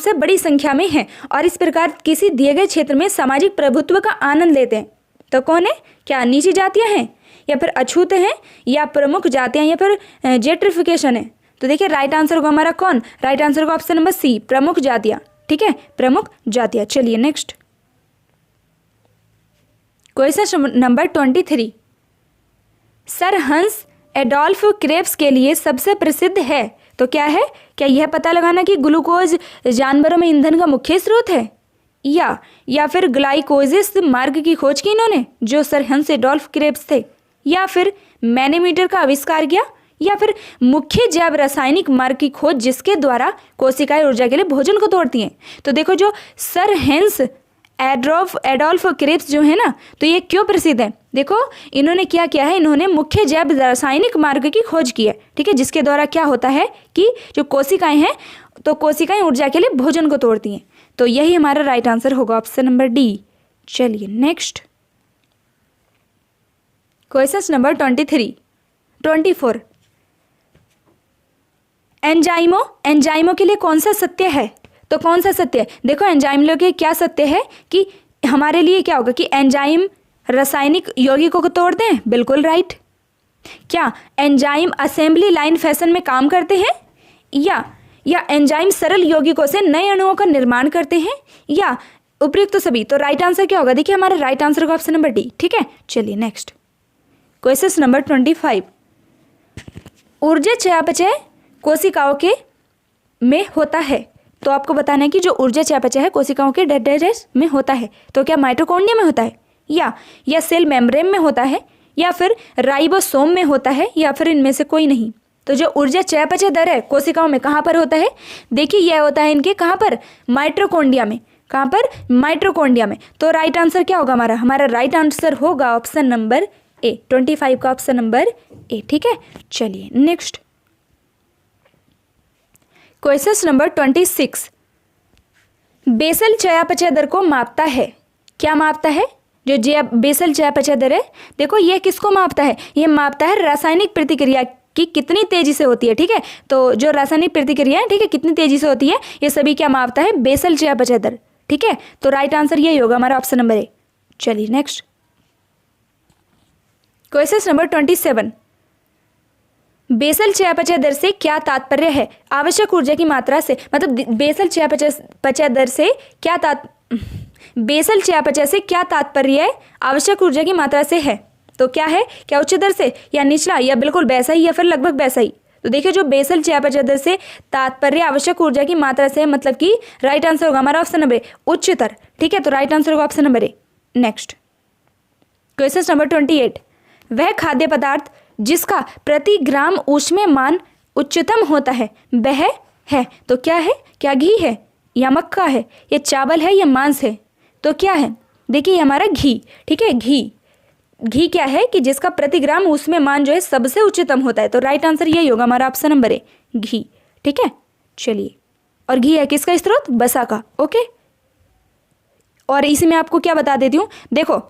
Speaker 1: से बड़ी संख्या में है और इस प्रकार किसी दिए गए क्षेत्र में सामाजिक प्रभुत्व का आनंद लेते हैं। तो कौन है, क्या नीची जातियां हैं, या फिर अछूत हैं, या प्रमुख जातियां, या फिर जेट्रिफिकेशन है। तो देखिए राइट आंसर होगा हमारा कौन, राइट आंसर होगा ऑप्शन नंबर सी, प्रमुख जातियां। ठीक है, प्रमुख जातियां। चलिए नेक्स्ट क्वेश्चन नंबर 23, सर हंस एडोल्फ क्रेब्स के लिए सबसे प्रसिद्ध है। तो क्या है, क्या यह पता लगाना कि ग्लूकोज जानवरों में ईंधन का मुख्य स्रोत है, या फिर ग्लाइकोजिस मार्ग की खोज की इन्होंने जो सर हंस एडोल्फ क्रेब्स थे, या फिर मैनोमीटर का आविष्कार किया, या फिर मुख्य जैव रासायनिक मार्ग की खोज जिसके द्वारा कोशिकाएं ऊर्जा के लिए भोजन को तोड़ती हैं। तो देखो जो सर हेंस एडोल्फ क्रेब्स जो है ना, तो ये क्यों प्रसिद्ध है, देखो इन्होंने क्या किया है, इन्होंने मुख्य जैव रासायनिक मार्ग की खोज की है। ठीक है, जिसके द्वारा क्या होता है कि जो कोशिकाएं हैं, तो कोशिकाएं ऊर्जा के लिए भोजन को तोड़ती हैं। तो यही हमारा राइट आंसर होगा ऑप्शन नंबर डी। चलिए नेक्स्ट क्वेश्चन नंबर 24, एंजाइमों के लिए कौन सा सत्य है। तो कौन सा सत्य है, देखो एंजाइम के क्या सत्य है कि हमारे लिए क्या होगा कि एंजाइम रासायनिक यौगिकों को तोड़ते हैं, बिल्कुल राइट। क्या एंजाइम असेंबली लाइन फैशन में काम करते हैं, या एंजाइम सरल यौगिकों से नए अणुओं का निर्माण करते हैं, या उपयुक्त तो सभी। तो राइट आंसर क्या होगा, देखिए हमारा राइट आंसर होगा ऑप्शन नंबर डी। ठीक है, चलिए नेक्स्ट क्वेश्चन नंबर 25, ऊर्जा चयापचय कोशिकाओं के में होता है। तो आपको बताना है कि जो ऊर्जा चयापचय है कोशिकाओं के डेड्रेस में होता है, तो क्या माइटोकॉन्ड्रिया में होता है, या सेल मेम्ब्रेन में होता है, या फिर राइबोसोम में होता है, या फिर इनमें से कोई नहीं। तो जो ऊर्जा चयापचय दर है कोशिकाओं में कहाँ पर होता है, देखिए यह होता है इनके कहाँ पर, माइटोकॉन्ड्रिया में। कहाँ पर, माइटोकॉन्ड्रिया में। तो राइट आंसर क्या होगा हमारा राइट आंसर होगा ऑप्शन नंबर ए, 25 का ऑप्शन नंबर ए। ठीक है, चलिए नेक्स्ट क्वेश्चन नंबर 26, बेसल चयापचय दर को मापता है। क्या मापता है, जो बेसल चयापचय दर है, देखो ये किसको मापता है, ये मापता है रासायनिक प्रतिक्रिया की कितनी तेजी से होती है। ठीक है, तो जो रासायनिक प्रतिक्रिया है, ठीक है, कितनी तेजी से होती है, ये सभी क्या मापता है, बेसल चयापचय दर। ठीक है, तो राइट आंसर यही होगा हमारा ऑप्शन नंबर ए। चलिए नेक्स्ट क्वेश्चन नंबर 27, बेसल चयापचय दर से क्या तात्पर्य है, आवश्यक ऊर्जा की मात्रा से, मतलब बेसल चयापचय दर से क्या बेसल चयापचय से क्या तात्पर्य है, आवश्यक ऊर्जा की मात्रा से है। तो क्या है, क्या उच्च दर से, या निचला, या बिल्कुल वैसा ही, या फिर लगभग वैसा ही। तो देखिए जो बेसल चयापचय दर से तात्पर्य आवश्यक ऊर्जा की मात्रा से, मतलब कि राइट आंसर होगा हमारा ऑप्शन नंबर ए, उच्चतर। ठीक है, तो राइट आंसर होगा option number A. Next question number 28, वह खाद्य पदार्थ जिसका प्रति ग्राम ऊष्मीय मान उच्चतम होता है वह है। तो क्या है, क्या घी है, या मक्का है, या चावल है, या मांस है। तो क्या है, देखिए हमारा घी। ठीक है, घी क्या है कि जिसका प्रति ग्राम ऊष्मीय मान जो है सबसे उच्चतम होता है। तो राइट आंसर यही होगा हमारा ऑप्शन नंबर ए, घी। ठीक है, चलिए, और घी है किसका स्रोत, बसा का। ओके, और इसी में आपको क्या बता देती हूँ, देखो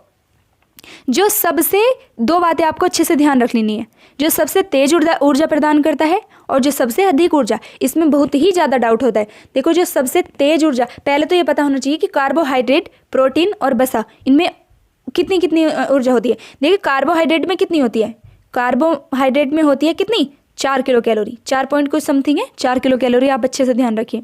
Speaker 1: जो सबसे, दो बातें आपको अच्छे से ध्यान रख लेनी है, जो सबसे तेज ऊर्जा प्रदान करता है और जो सबसे अधिक ऊर्जा, इसमें बहुत ही ज़्यादा डाउट होता है। देखो जो सबसे तेज ऊर्जा, पहले तो ये पता होना चाहिए कि कार्बोहाइड्रेट, प्रोटीन और वसा, इनमें कितनी कितनी ऊर्जा होती है। देखिए कार्बोहाइड्रेट में कितनी होती है, कार्बोहाइड्रेट में होती है कितनी, 4 किलो कैलोरी, 4 पॉइंट कुछ समथिंग है, 4 किलो कैलोरी, आप अच्छे से ध्यान रखिए।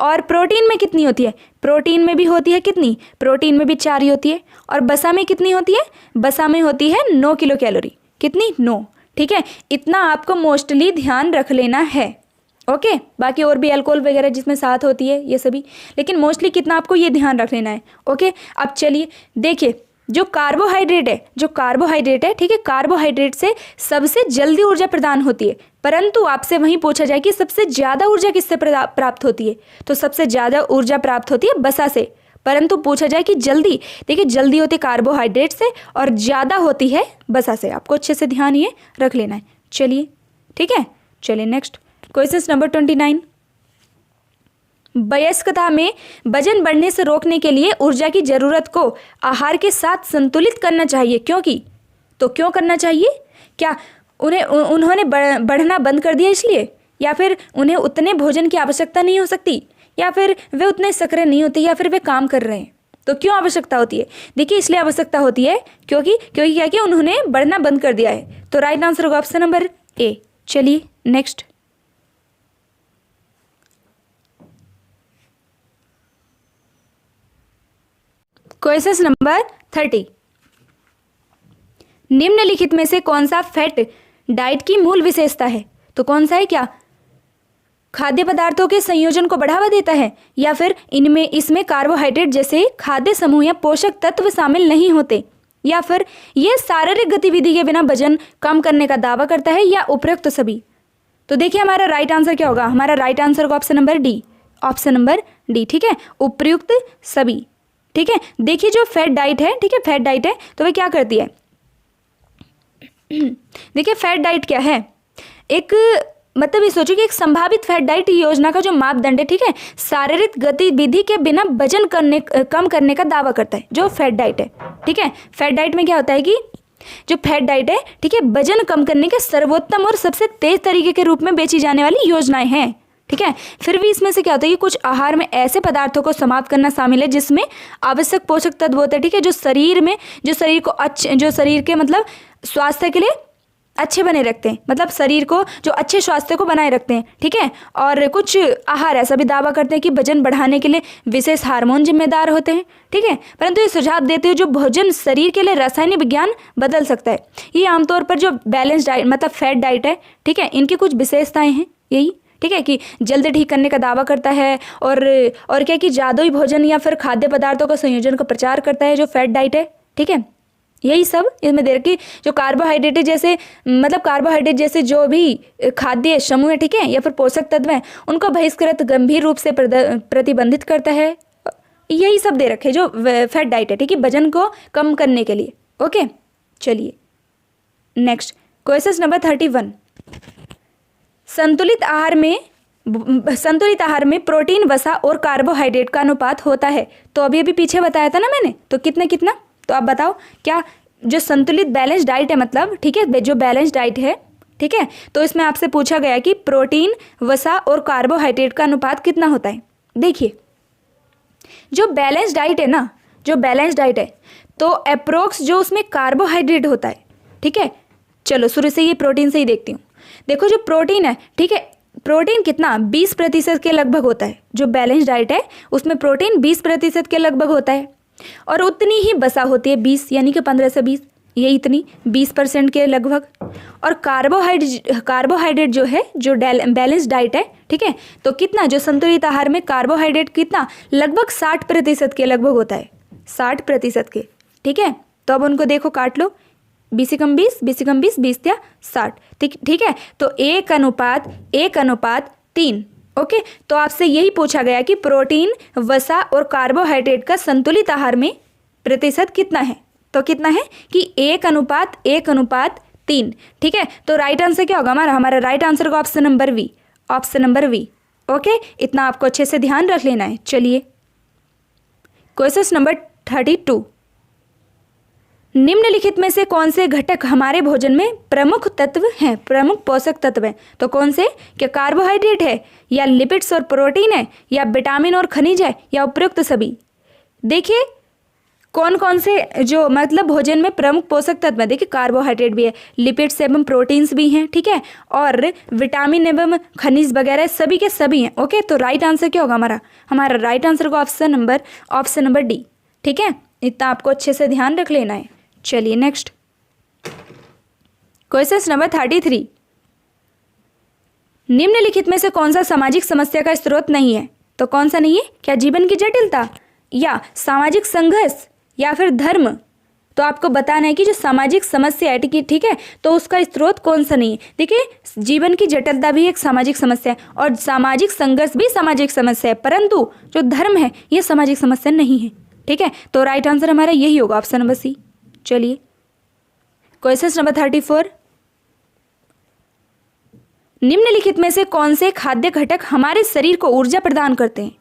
Speaker 1: और प्रोटीन में कितनी होती है, प्रोटीन में भी होती है कितनी, प्रोटीन में भी 4 ही होती है। और बसा में कितनी होती है, बसा में होती है 9 किलो कैलोरी, कितनी, 9। ठीक है, इतना आपको मोस्टली ध्यान रख लेना है। ओके, बाकी और भी अल्कोहल वगैरह जिसमें साथ होती है ये सभी, लेकिन मोस्टली कितना आपको ये ध्यान रख लेना है। ओके, अब चलिए देखिए जो कार्बोहाइड्रेट है, ठीक है, कार्बोहाइड्रेट से सबसे जल्दी ऊर्जा प्रदान होती है, परंतु आपसे वहीं पूछा जाए कि सबसे ज़्यादा ऊर्जा किससे प्राप्त होती है, तो सबसे ज़्यादा ऊर्जा प्राप्त होती है बसा से। परंतु पूछा जाए कि जल्दी, देखिए जल्दी होती है कार्बोहाइड्रेट से और ज़्यादा होती है बसा से। आपको अच्छे से ध्यान ये रख लेना है। चलिए ठीक है, चलिए नेक्स्ट क्वेश्चन नंबर 29, वयस्कता में वजन बढ़ने से रोकने के लिए ऊर्जा की जरूरत को आहार के साथ संतुलित करना चाहिए, क्योंकि, तो क्यों करना चाहिए, क्या उन्होंने बढ़ना बंद कर दिया इसलिए, या फिर उन्हें उतने भोजन की आवश्यकता नहीं हो सकती, या फिर वे उतने सक्रिय नहीं होते, या फिर वे काम कर रहे हैं। तो क्यों आवश्यकता होती है, देखिए इसलिए आवश्यकता होती है क्योंकि क्या कि उन्होंने बढ़ना बंद कर दिया है। तो राइट आंसर होगा ऑप्शन नंबर ए। चलिए नेक्स्ट क्वेश्चन नंबर 30, निम्नलिखित में से कौन सा फैट डाइट की मूल विशेषता है? तो कौन सा है? क्या खाद्य पदार्थों के संयोजन को बढ़ावा देता है, या फिर इसमें कार्बोहाइड्रेट जैसे खाद्य समूह या पोषक तत्व शामिल नहीं होते, या फिर यह शारीरिक गतिविधि के बिना वजन कम करने का दावा करता है, या उपयुक्त सभी? तो देखिए हमारा राइट आंसर क्या होगा? हमारा राइट आंसर होगा option number D, option number D. ठीक है, उपयुक्त सभी। ठीक है, देखिए जो फैट डाइट है, ठीक है, फैट डाइट है तो वह क्या करती है? देखिए फैट डाइट क्या है? एक मतलब ये सोचो कि एक संभावित फैट डाइट योजना का जो मापदंड है, ठीक है, शारीरिक गतिविधि के बिना वजन कम करने का दावा करता है, जो फैट डाइट है। ठीक है, फैट डाइट में क्या होता है कि जो फैट डाइट है, ठीक है, वजन कम करने के सर्वोत्तम और सबसे तेज तरीके के रूप में बेची जाने वाली योजनाएं हैं। ठीक है, फिर भी इसमें से क्या होता है कि कुछ आहार में ऐसे पदार्थों को समाप्त करना शामिल है जिसमें आवश्यक पोषक तत्व होते हैं, ठीक है, जो शरीर के मतलब स्वास्थ्य के लिए अच्छे बने रखते हैं, मतलब शरीर को जो अच्छे स्वास्थ्य को बनाए रखते हैं। ठीक है, और कुछ आहार ऐसा भी दावा करते हैं कि वजन बढ़ाने के लिए विशेष हार्मोन जिम्मेदार होते हैं। ठीक है, परंतु ये सुझाव देते हैं जो भोजन शरीर के लिए रासायनिक विज्ञान बदल सकता है। ये आमतौर पर जो बैलेंस डाइट मतलब फैट डाइट है, ठीक है, इनकी कुछ विशेषताएं हैं यही, ठीक है, कि जल्द ठीक करने का दावा करता है, और क्या कि जादुई भोजन या फिर खाद्य पदार्थों का संयोजन का प्रचार करता है जो फैट डाइट है। ठीक है, यही सब इसमें दे रखी। जो कार्बोहाइड्रेट जैसे जो भी खाद्य समूह है, ठीक है, या फिर पोषक तत्व हैं, उनको बहिष्कृत गंभीर रूप से प्रतिबंधित करता है। यही सब दे रखे जो फैट डाइट है, ठीक है, वजन को कम करने के लिए। ओके, चलिए नेक्स्ट क्वेश्चन नंबर 31, संतुलित आहार में प्रोटीन, वसा और कार्बोहाइड्रेट का अनुपात होता है। तो अभी पीछे बताया था ना मैंने, तो कितना तो आप बताओ क्या जो संतुलित बैलेंस डाइट है, मतलब ठीक है, जो बैलेंस डाइट है, ठीक है, तो इसमें आपसे पूछा गया कि प्रोटीन, वसा और कार्बोहाइड्रेट का अनुपात कितना होता है। देखिए जो बैलेंस डाइट है ना, जो बैलेंस डाइट है तो अप्रोक्स जो उसमें कार्बोहाइड्रेट होता है, ठीक है, चलो शुरू से ये प्रोटीन से ही देखती हूँ। देखो जो प्रोटीन है, ठीक है, प्रोटीन कितना 20% के लगभग होता है। जो बैलेंस डाइट है उसमें प्रोटीन 20% के लगभग होता है, और उतनी ही वसा होती है 20, यानी कि 15 से 20, ये इतनी 20% के लगभग। और कार्बोहाइड्रेट जो है, जो बैलेंस डाइट है, ठीक है, तो कितना जो संतुलित आहार में कार्बोहाइड्रेट कितना लगभग 60% के लगभग होता है, 60% के। ठीक है, तो अब उनको देखो, काट लो, 20 से कम 20, 20 से कम 20, 20 या 60। ठीक है, तो 1:3। ओके, तो आपसे यही पूछा गया कि प्रोटीन, वसा और कार्बोहाइड्रेट का संतुलित आहार में प्रतिशत कितना है। तो कितना है कि 1:3। ठीक है, तो राइट आंसर क्या होगा हमारा राइट आंसर का option number B, option number B. Okay, इतना आपको अच्छे से ध्यान रख लेना है। चलिए क्वेश्चन नंबर 32, निम्नलिखित में से कौन से घटक हमारे भोजन में प्रमुख तत्व हैं, प्रमुख पोषक तत्व हैं? तो कौन से? क्या कार्बोहाइड्रेट है, या लिपिड्स और प्रोटीन है, या विटामिन और खनिज है, या उपयुक्त सभी? देखिए कौन कौन से जो मतलब भोजन में प्रमुख पोषक तत्व है। देखिए कार्बोहाइड्रेट भी है, लिपिड्स एवं प्रोटीन्स भी हैं, ठीक है, और विटामिन एवं खनिज वगैरह सभी के सभी हैं। ओके, तो राइट आंसर क्या होगा हमारा राइट आंसर का ऑप्शन नंबर डी। ठीक है, इतना आपको अच्छे से ध्यान रख लेना है। चलिए नेक्स्ट क्वेश्चन नंबर 33, निम्नलिखित में से कौन सा सामाजिक समस्या का स्रोत नहीं है? तो कौन सा नहीं है? क्या जीवन की जटिलता, या सामाजिक संघर्ष, या फिर धर्म? तो आपको बताना है कि जो सामाजिक समस्या है, ठीक है, तो उसका स्रोत कौन सा नहीं है। देखिए जीवन की जटिलता भी एक सामाजिक समस्या है, और सामाजिक संघर्ष भी सामाजिक समस्या है, परंतु जो धर्म है ये सामाजिक समस्या नहीं है। ठीक है, तो राइट आंसर हमारा यही होगा, ऑप्शन नंबर सी। चलिए क्वेश्चन नंबर 34, निम्नलिखित में से कौन से खाद्य घटक हमारे शरीर को ऊर्जा प्रदान करते हैं?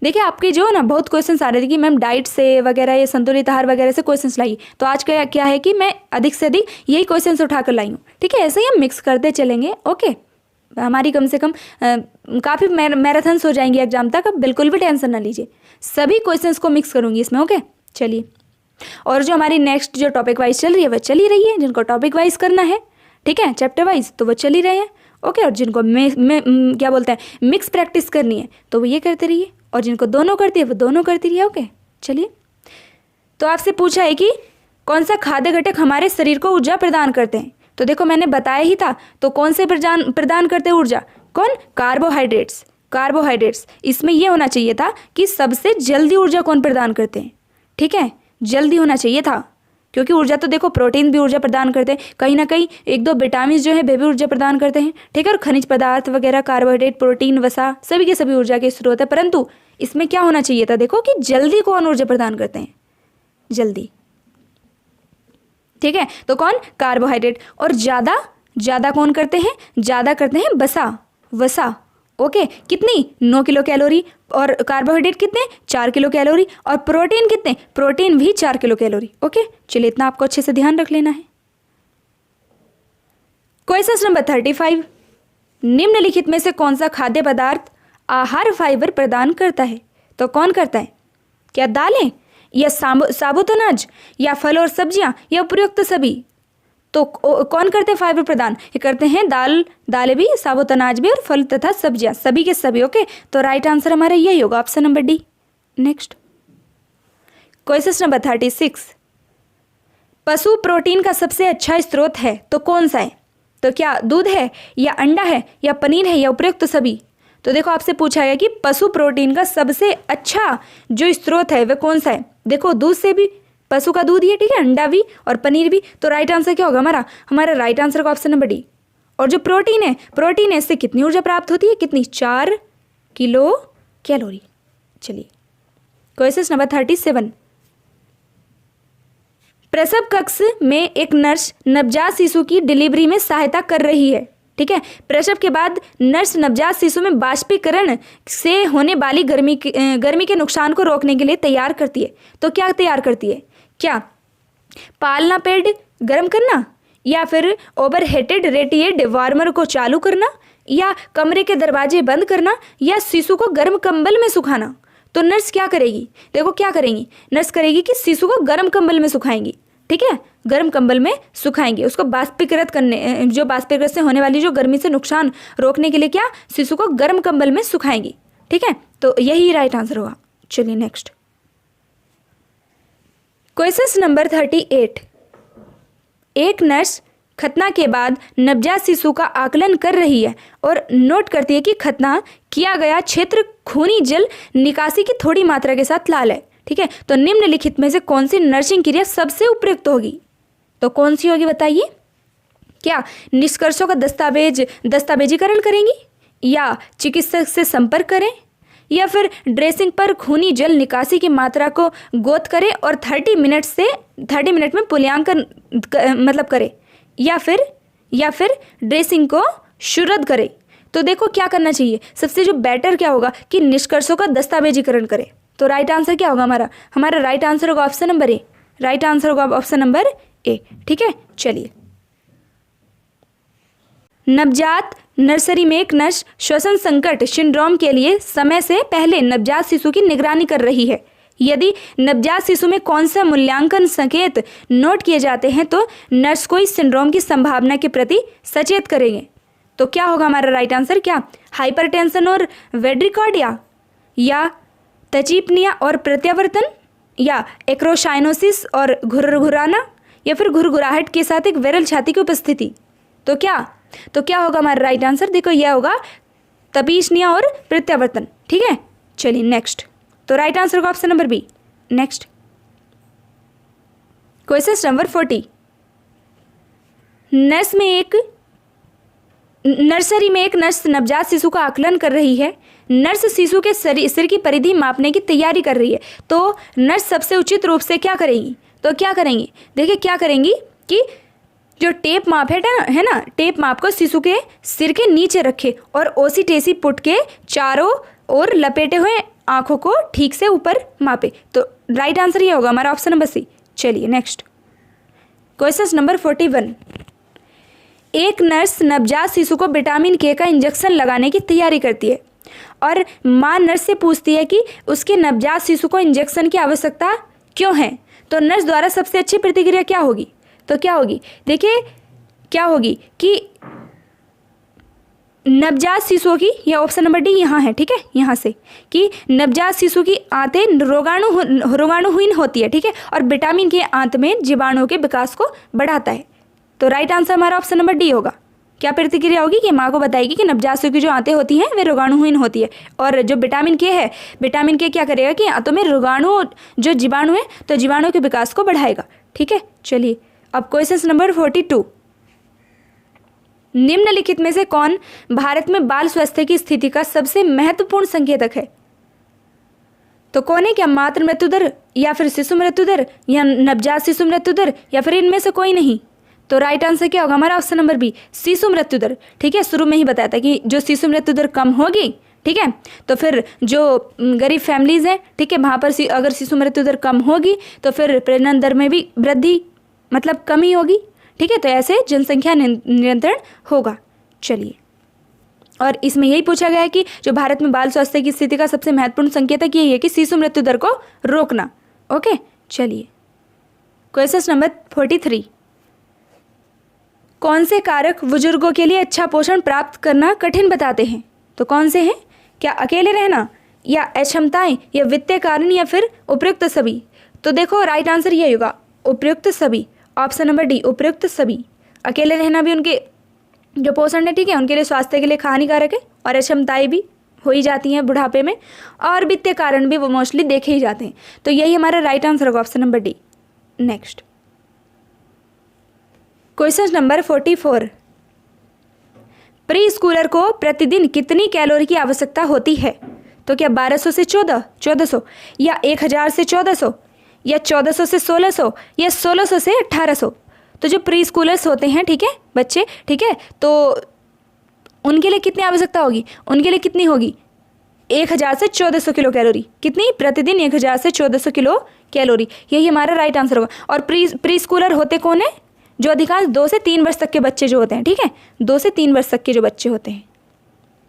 Speaker 1: देखिए आपके जो ना बहुत क्वेश्चन आ रहे थे कि मैम डाइट से वगैरह ये संतुलित आहार वगैरह से क्वेश्चन लाई, तो आज का क्या है कि मैं अधिक से अधिक यही क्वेश्चन उठाकर लाई हूँ। ठीक है, ऐसे ही हम मिक्स करते चलेंगे। ओके, हमारी कम से कम काफ़ी मैराथन्स हो जाएंगी एग्जाम तक, अब बिल्कुल भी टेंशन ना लीजिए, सभी क्वेश्चंस को मिक्स करूँगी इसमें। ओके चलिए, और जो हमारी नेक्स्ट जो टॉपिक वाइज चल रही है वह चल ही रही है, जिनको टॉपिक वाइज करना है, ठीक है, चैप्टर वाइज, तो वो चल ही रहे हैं। ओके, और जिनको क्या बोलते हैं मिक्स प्रैक्टिस करनी है तो वो ये करते रहिए, और जिनको दोनों करती है वो दोनों करती रहिए। ओके चलिए तो आपसे पूछा है कि कौन सा खाद्य घटक हमारे शरीर को ऊर्जा प्रदान करते हैं। तो देखो मैंने बताया ही था, तो कौन से प्रदान करते हैं ऊर्जा? कौन? कार्बोहाइड्रेट्स। कार्बोहाइड्रेट्स। इसमें यह होना चाहिए था कि सबसे जल्दी ऊर्जा कौन प्रदान करते हैं, ठीक है, जल्दी होना चाहिए था, क्योंकि ऊर्जा तो देखो प्रोटीन भी ऊर्जा प्रदान करते हैं, कहीं ना कहीं एक दो विटामिन जो है वे भी ऊर्जा प्रदान करते हैं, ठीक है, और खनिज पदार्थ वगैरह, कार्बोहाइड्रेट, प्रोटीन, वसा, सभी के सभी ऊर्जा के स्रोत है। परंतु इसमें क्या होना चाहिए था, देखो कि जल्दी कौन ऊर्जा प्रदान करते हैं, जल्दी, ठीक है, तो कौन? कार्बोहाइड्रेट। और ज्यादा कौन करते हैं? ज्यादा करते हैं वसा। ओके, कितनी? 9 किलो कैलोरी। और कार्बोहाइड्रेट कितने? 4 किलो कैलोरी। और प्रोटीन कितने? प्रोटीन भी 4 किलो कैलोरी। ओके, चलिए इतना आपको अच्छे से ध्यान रख लेना है। क्वेश्चन नंबर 35, निम्नलिखित में से कौन सा खाद्य पदार्थ आहार फाइबर प्रदान करता है? तो कौन करता है? क्या दालें, या साबुत अनाज, या फल और सब्जियां, या उपयुक्त सभी? तो कौन करते हैं फाइबर प्रदान? ये करते हैं दालें भी, साबुत अनाज भी, और फल तथा सब्जियां, सभी के सभी। ओके, तो राइट आंसर हमारा यही होगा, option number D. Next question number 36, पशु प्रोटीन का सबसे अच्छा स्रोत है तो कौन सा है? तो क्या दूध है, या अंडा है, या पनीर है, या उपयुक्त सभी? तो देखो आपसे पूछा गया कि पशु प्रोटीन का सबसे अच्छा जो स्रोत है वह कौन सा है? देखो दूध से भी, पशु का दूध ही है, ठीक है, अंडा भी और पनीर भी। तो राइट आंसर क्या होगा हमारा राइट आंसर का ऑप्शन नंबर डी। और जो प्रोटीन है इससे कितनी ऊर्जा प्राप्त होती है? कितनी? 4 किलो कैलोरी। चलिए क्वेश्चन नंबर 37, प्रसव कक्ष में एक नर्स नवजात शिशु की डिलीवरी में सहायता कर रही है, ठीक है। प्रसव के बाद नर्स नवजात शिशु में बाष्पीकरण से होने वाली गर्मी के नुकसान को रोकने के लिए तैयार करती है। तो क्या तैयार करती है? क्या पालना पैड गर्म करना, या फिर ओवरहीटेड रेडिएट वार्मर को चालू करना, या कमरे के दरवाजे बंद करना, या शिशु को गर्म कंबल में सुखाना? तो नर्स क्या करेगी? देखो क्या करेंगी, नर्स करेगी कि शिशु को गर्म कंबल में सुखाएंगी, ठीक है, गर्म कंबल में सुखाएंगे, उसको बाष्पीकृत करने, जो बाष्पीकृत से होने वाली जो गर्मी से नुकसान रोकने के लिए क्या, शिशु को गर्म कंबल में सुखाएंगी, ठीक है। तो यही राइट आंसर होगा। चलिए नेक्स्ट क्वेश्चन नंबर 38, एक नर्स खतना के बाद नवजात शिशु का आकलन कर रही है और नोट करती है कि खतना किया गया क्षेत्र खूनी जल निकासी की थोड़ी मात्रा के साथ लाल है, ठीक है। तो निम्नलिखित में से कौन सी नर्सिंग क्रिया सबसे उपयुक्त होगी? तो कौन सी होगी बताइए? क्या निष्कर्षों का दस्तावेजीकरण करेंगी, या चिकित्सक से संपर्क करें, या फिर ड्रेसिंग पर खूनी जल निकासी की मात्रा को गोत करें और 30 मिनट में मूल्यांकन मतलब करें, या फिर ड्रेसिंग को शुद्ध करें? तो देखो क्या करना चाहिए, सबसे जो बेटर क्या होगा कि निष्कर्षों का दस्तावेजीकरण करें। तो राइट आंसर क्या होगा हमारा राइट आंसर होगा option number A. Right answer होगा ऑप्शन नंबर ए, ठीक है। चलिए नवजात नर्सरी में एक नर्स श्वसन संकट सिंड्रोम के लिए समय से पहले नवजात शिशु की निगरानी कर रही है। यदि नवजात शिशु में कौन सा मूल्यांकन संकेत नोट किए जाते हैं तो नर्स को इस सिंड्रोम की संभावना के प्रति सचेत करेंगे। तो क्या होगा हमारा राइट आंसर? क्या हाइपरटेंशन और वेड्रिकॉर्डिया, या तचिपनिया और प्रत्यावर्तन, या एक्रोशाइनोसिस और घुरघुराना, या फिर घुरघुराहट के साथ एक विरल छाती की उपस्थिति? तो क्या होगा हमारा राइट आंसर? देखो यह होगा तपीशनिया और प्रत्यावर्तन, ठीक है। चलिए नेक्स्ट, तो राइट आंसर होगा option number B. Next question number 40, nursery में एक नर्स नवजात शिशु का आकलन कर रही है। नर्स शिशु के सिर की परिधि मापने की तैयारी कर रही है। तो नर्स सबसे उचित रूप से क्या करेगी? तो क्या करेंगी, देखिए क्या करेंगी कि जो टेप माप है ना, टेप माप को शिशु के सिर के नीचे रखे और ओसीटेसी पुट के चारों ओर लपेटे हुए आंखों को ठीक से ऊपर मापे। तो राइट आंसर ये होगा हमारा ऑप्शन नंबर सी। चलिए नेक्स्ट क्वेश्चन नंबर 41, एक नर्स नवजात शिशु को विटामिन के का इंजेक्शन लगाने की तैयारी करती है और माँ नर्स से पूछती है कि उसके नवजात शिशु को इंजेक्शन की आवश्यकता क्यों है। तो नर्स द्वारा सबसे अच्छी प्रतिक्रिया क्या होगी? तो क्या होगी, देखिए क्या होगी कि नवजात शिशुओं की, यह ऑप्शन नंबर डी यहाँ है, ठीक है, यहाँ से कि नवजात शिशु की आंतें रोगाणुहीन होती है, ठीक है, और विटामिन के आंत में जीवाणुओं के विकास को बढ़ाता है। तो राइट आंसर हमारा ऑप्शन नंबर डी होगा। क्या प्रतिक्रिया होगी कि माँ को बताएगी कि नवजात शिशु की जो आंतें होती हैं वे रोगाणुहीन होती है, और जो विटामिन के है, विटामिन के क्या करेगा कि आंतों में जो जीवाणु है तो जीवाणु के विकास को बढ़ाएगा, ठीक है। चलिए अब क्वेश्चन नंबर 42, निम्नलिखित में से कौन भारत में बाल स्वास्थ्य की स्थिति का सबसे महत्वपूर्ण संकेतक है? तो कौन है? क्या मातृ मृत्यु दर, या फिर शिशु मृत्यु दर, या नवजात शिशु मृत्यु दर, या फिर इनमें से कोई नहीं? तो राइट आंसर क्या होगा हमारा? ऑप्शन नंबर बी, शिशु मृत्यु दर, ठीक है। शुरू में ही बताया था कि जो शिशु मृत्यु दर कम होगी, ठीक है, तो फिर जो गरीब फैमिलीज हैं, ठीक है, वहाँ पर अगर शिशु मृत्यु दर कम होगी तो फिर प्रजनन दर में भी वृद्धि, मतलब कमी होगी, ठीक है। तो ऐसे जनसंख्या नियंत्रण होगा। चलिए, और इसमें यही पूछा गया है कि जो भारत में बाल स्वास्थ्य की स्थिति का सबसे महत्वपूर्ण संकेतक यही है कि शिशु मृत्यु दर को रोकना। ओके, चलिए क्वेश्चन नंबर 43, कौन से कारक बुजुर्गों के लिए अच्छा पोषण प्राप्त करना कठिन बताते हैं? तो कौन से हैं? क्या अकेले रहना, या अक्षमताएं, या वित्तीय कारण, या फिर उपयुक्त सभी? तो देखो राइट आंसर यही होगा, उपयुक्त सभी। ऑप्शन नंबर डी, उपयुक्त सभी। अकेले रहना भी उनके जो पोषण है, ठीक है, उनके लिए स्वास्थ्य के लिए हानिकारक है, और अक्षमताएं भी हो ही जाती हैं बुढ़ापे में, और वित्तीय कारण भी वो मोस्टली देखे ही जाते हैं। तो यही हमारा राइट आंसर होगा, option number D. Next question number 44, pre Schuler को प्रतिदिन कितनी कैलोरी की आवश्यकता होती है? तो क्या 1200 से 1400, या 1000 से 1400, या 1400 से 1600, या 1600 से 1800? तो जो प्री स्कूलर्स होते हैं, ठीक है, बच्चे, ठीक है, तो उनके लिए कितनी आवश्यकता होगी? उनके लिए कितनी होगी? 1000 से 1400 किलो कैलोरी। कितनी? प्रतिदिन 1000 से 1400 किलो कैलोरी। यही हमारा राइट आंसर होगा। और प्री स्कूलर होते कौन है? जो अधिकांश 2 से 3 वर्ष तक के बच्चे जो होते हैं, ठीक है, 2 से 3 वर्ष तक के जो बच्चे होते हैं।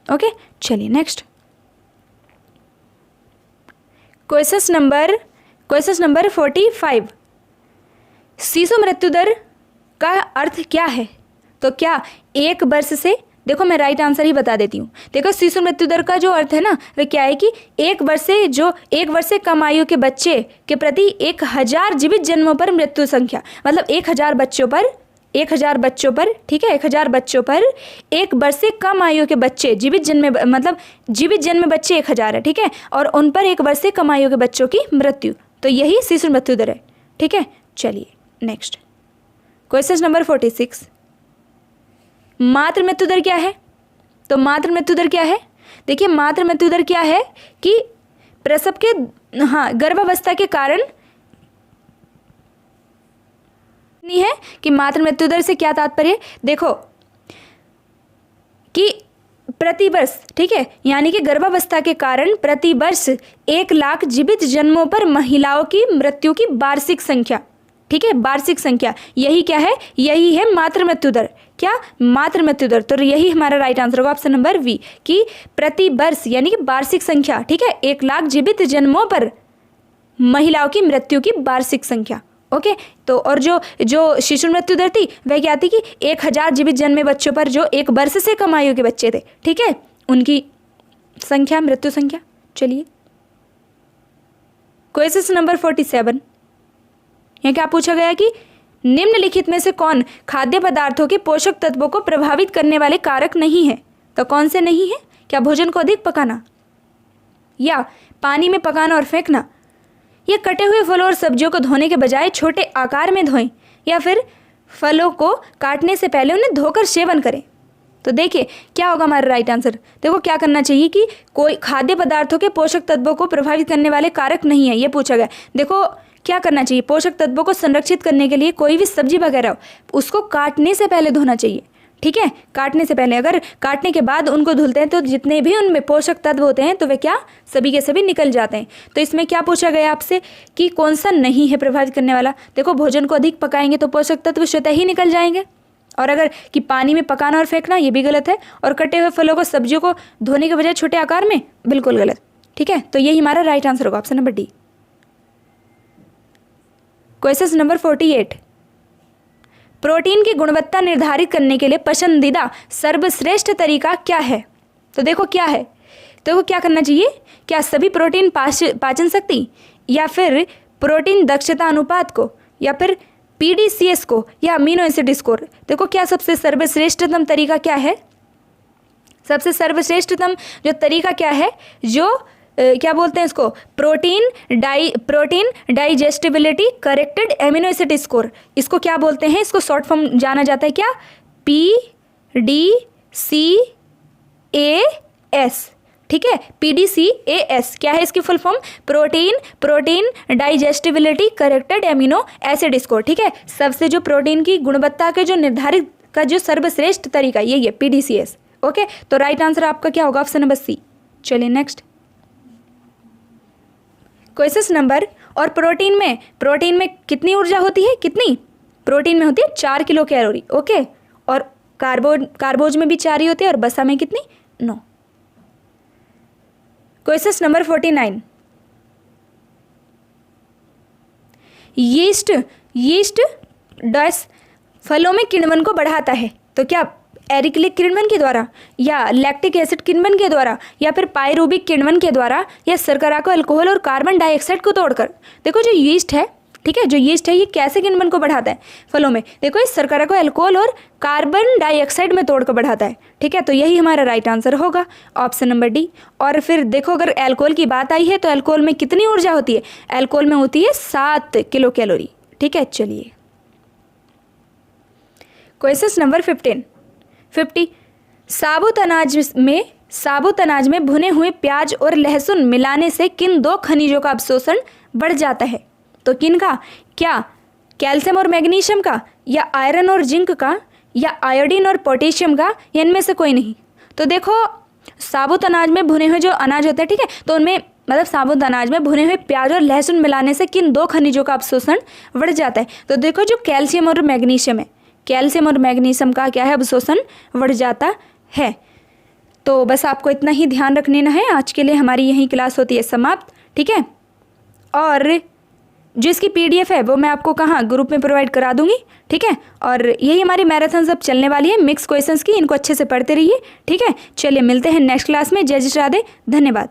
Speaker 1: ओके, चलिए नेक्स्ट क्वेश्चन नंबर 45, शिशु मृत्यु दर का अर्थ क्या है? तो क्या 1 वर्ष से, देखो मैं राइट आंसर ही बता देती हूँ। देखो शिशु मृत्यु दर का जो अर्थ है ना, वह क्या है कि 1 वर्ष से कम आयु के बच्चे के प्रति 1000 जीवित जन्मों पर मृत्यु संख्या, मतलब 1000 बच्चों पर, ठीक है, 1000 बच्चों पर 1 वर्ष से कम आयु के बच्चे जीवित जन्मे, मतलब जीवित जन्मे बच्चे 1000 है, ठीक है, और उन पर 1 वर्ष से कम आयु के बच्चों की मृत्यु। तो यही शिशु मृत्यु दर है, ठीक है। चलिए नेक्स्ट क्वेश्चन नंबर 46, मातृ मृत्यु दर क्या है? तो मातृ मृत्यु दर क्या है? देखिए मातृ मृत्यु दर क्या है कि प्रसव के, गर्भावस्था के कारण नहीं है कि मातृ मृत्यु दर से क्या तात्पर्य? देखो कि प्रतिवर्ष, ठीक है, यानी कि गर्भावस्था के कारण प्रतिवर्ष 1 लाख जीवित जन्मों पर महिलाओं की मृत्यु की वार्षिक संख्या, ठीक है, वार्षिक संख्या, यही क्या है? यही है मातृ मृत्यु दर। क्या? मातृ मृत्यु दर। तो यही हमारा राइट आंसर होगा, ऑप्शन नंबर वी, कि प्रति वर्ष यानी कि वार्षिक संख्या, ठीक है, 1 लाख जीवित जन्मों पर महिलाओं की मृत्यु की वार्षिक संख्या। ओके, तो और जो शिशु मृत्यु दर थी वह क्या थी कि 1000 जीवित जन्मे बच्चों पर जो 1 वर्ष से कम आयु के बच्चे थे, ठीक है, उनकी संख्या, मृत्यु संख्या। चलिए क्वेश्चन नंबर 47, यहाँ क्या पूछा गया कि निम्नलिखित में से कौन खाद्य पदार्थों के पोषक तत्वों को प्रभावित करने वाले कारक नहीं है? तो कौन से नहीं है? क्या भोजन को अधिक पकाना, या पानी में पकाना और फेंकना, या कटे हुए फलों और सब्जियों को धोने के बजाय छोटे आकार में धोएं, या फिर फलों को काटने से पहले उन्हें धोकर सेवन करें? तो देखिए क्या होगा हमारा राइट आंसर। देखो क्या करना चाहिए कि कोई खाद्य पदार्थों के पोषक तत्वों को प्रभावित करने वाले कारक नहीं है, ये पूछा गया। देखो क्या करना चाहिए, पोषक तत्वों को संरक्षित करने के लिए कोई भी सब्जी वगैरह उसको काटने से पहले धोना चाहिए, ठीक है, काटने से पहले। अगर काटने के बाद उनको धुलते हैं तो जितने भी उनमें पोषक तत्व होते हैं तो वे क्या, सभी के सभी निकल जाते हैं। तो इसमें क्या पूछा गया आपसे कि कौन सा नहीं है प्रभावित करने वाला? देखो भोजन को अधिक पकाएंगे तो पोषक तत्व स्वतः ही निकल जाएंगे, और अगर कि पानी में पकाना और फेंकना ये भी गलत है, और कटे हुए फलों को, सब्जियों को धोने के बजाय छोटे आकार में, बिल्कुल गलत, ठीक है। तो यही हमारा राइट आंसर होगा, option number D. Question number 48, protein की गुणवत्ता निर्धारित करने के लिए पसंदीदा सर्वश्रेष्ठ तरीका क्या है? तो देखो क्या है, देखो क्या करना चाहिए, क्या सभी प्रोटीन पाचन शक्ति, या फिर प्रोटीन दक्षता अनुपात को, या फिर PDCS को, या अमीनो एसिड स्कोर। देखो क्या सबसे सर्वश्रेष्ठतम तरीका क्या है, सबसे सर्वश्रेष्ठतम जो तरीका क्या है, जो क्या बोलते हैं इसको, protein digestibility corrected amino acid score. इसको क्या बोलते हैं, इसको शॉर्ट फॉर्म जाना जाता है क्या, PDCAS। ठीक है, PDCAS क्या है इसकी full form, protein digestibility corrected amino acid score. ठीक है, सबसे जो प्रोटीन की गुणवत्ता के जो निर्धारित का जो सर्वश्रेष्ठ तरीका ये है PDCAS। ओके, तो राइट आंसर आपका क्या होगा, ऑप्शन नंबर सी। चलिए नेक्स्ट क्वेश्चन नंबर, और प्रोटीन में कितनी ऊर्जा होती है, कितनी, प्रोटीन में होती है 4 किलो कैलोरी। ओके, और कार्बोज में भी 4 ही होती है, और बसा में कितनी, 9। क्वेश्चन नंबर 49, यीस्ट डैश फलों में किण्वन को बढ़ाता है। तो क्या एरिक्लिक किण्वन के द्वारा, या लैक्टिक एसिड किण्वन के द्वारा, या फिर पायरूबिक किण्वन के द्वारा, या शर्करा को अल्कोहल और कार्बन डाइऑक्साइड को तोड़कर। देखो जो यीस्ट है, ठीक है, जो यीस्ट है ये कैसे किण्वन को बढ़ाता है फलों में, देखो इस शर्करा को अल्कोहल और कार्बन डाइऑक्साइड में तोड़कर बढ़ाता है। ठीक है, तो यही हमारा राइट आंसर होगा, ऑप्शन नंबर डी। और फिर देखो अगर अल्कोहल की बात आई है तो अल्कोहल में कितनी ऊर्जा होती है, अल्कोहल में होती है 7 किलो कैलोरी। ठीक है, चलिए क्वेश्चन नंबर 50, साबुत अनाज में भुने हुए प्याज और लहसुन मिलाने से किन 2 खनिजों का अवशोषण बढ़ जाता है? तो किन का, क्या कैल्शियम और मैग्नीशियम का, या आयरन और जिंक का, या आयोडीन और पोटेशियम का, या इनमें से कोई नहीं। तो देखो साबुत अनाज में भुने हुए जो अनाज होते हैं, ठीक है, तो उनमें मतलब साबुत अनाज में भुने हुए प्याज और लहसुन मिलाने से किन 2 खनिजों का अवशोषण बढ़ जाता है? तो देखो जो कैल्शियम और मैग्नीशियम है, कैल्शियम और मैग्नीशियम का क्या है, अवशोषण बढ़ जाता है। तो बस आपको इतना ही ध्यान रखना है। आज के लिए हमारी यही क्लास होती है समाप्त। ठीक है, और जो इसकी PDF है वो मैं आपको कहाँ ग्रुप में प्रोवाइड करा दूंगी। ठीक है, और यही हमारी मैराथन सब चलने वाली है मिक्स क्वेश्चंस की, इनको अच्छे से पढ़ते रहिए। ठीक है, चलिए मिलते हैं नेक्स्ट क्लास में। जय जय राधे, धन्यवाद।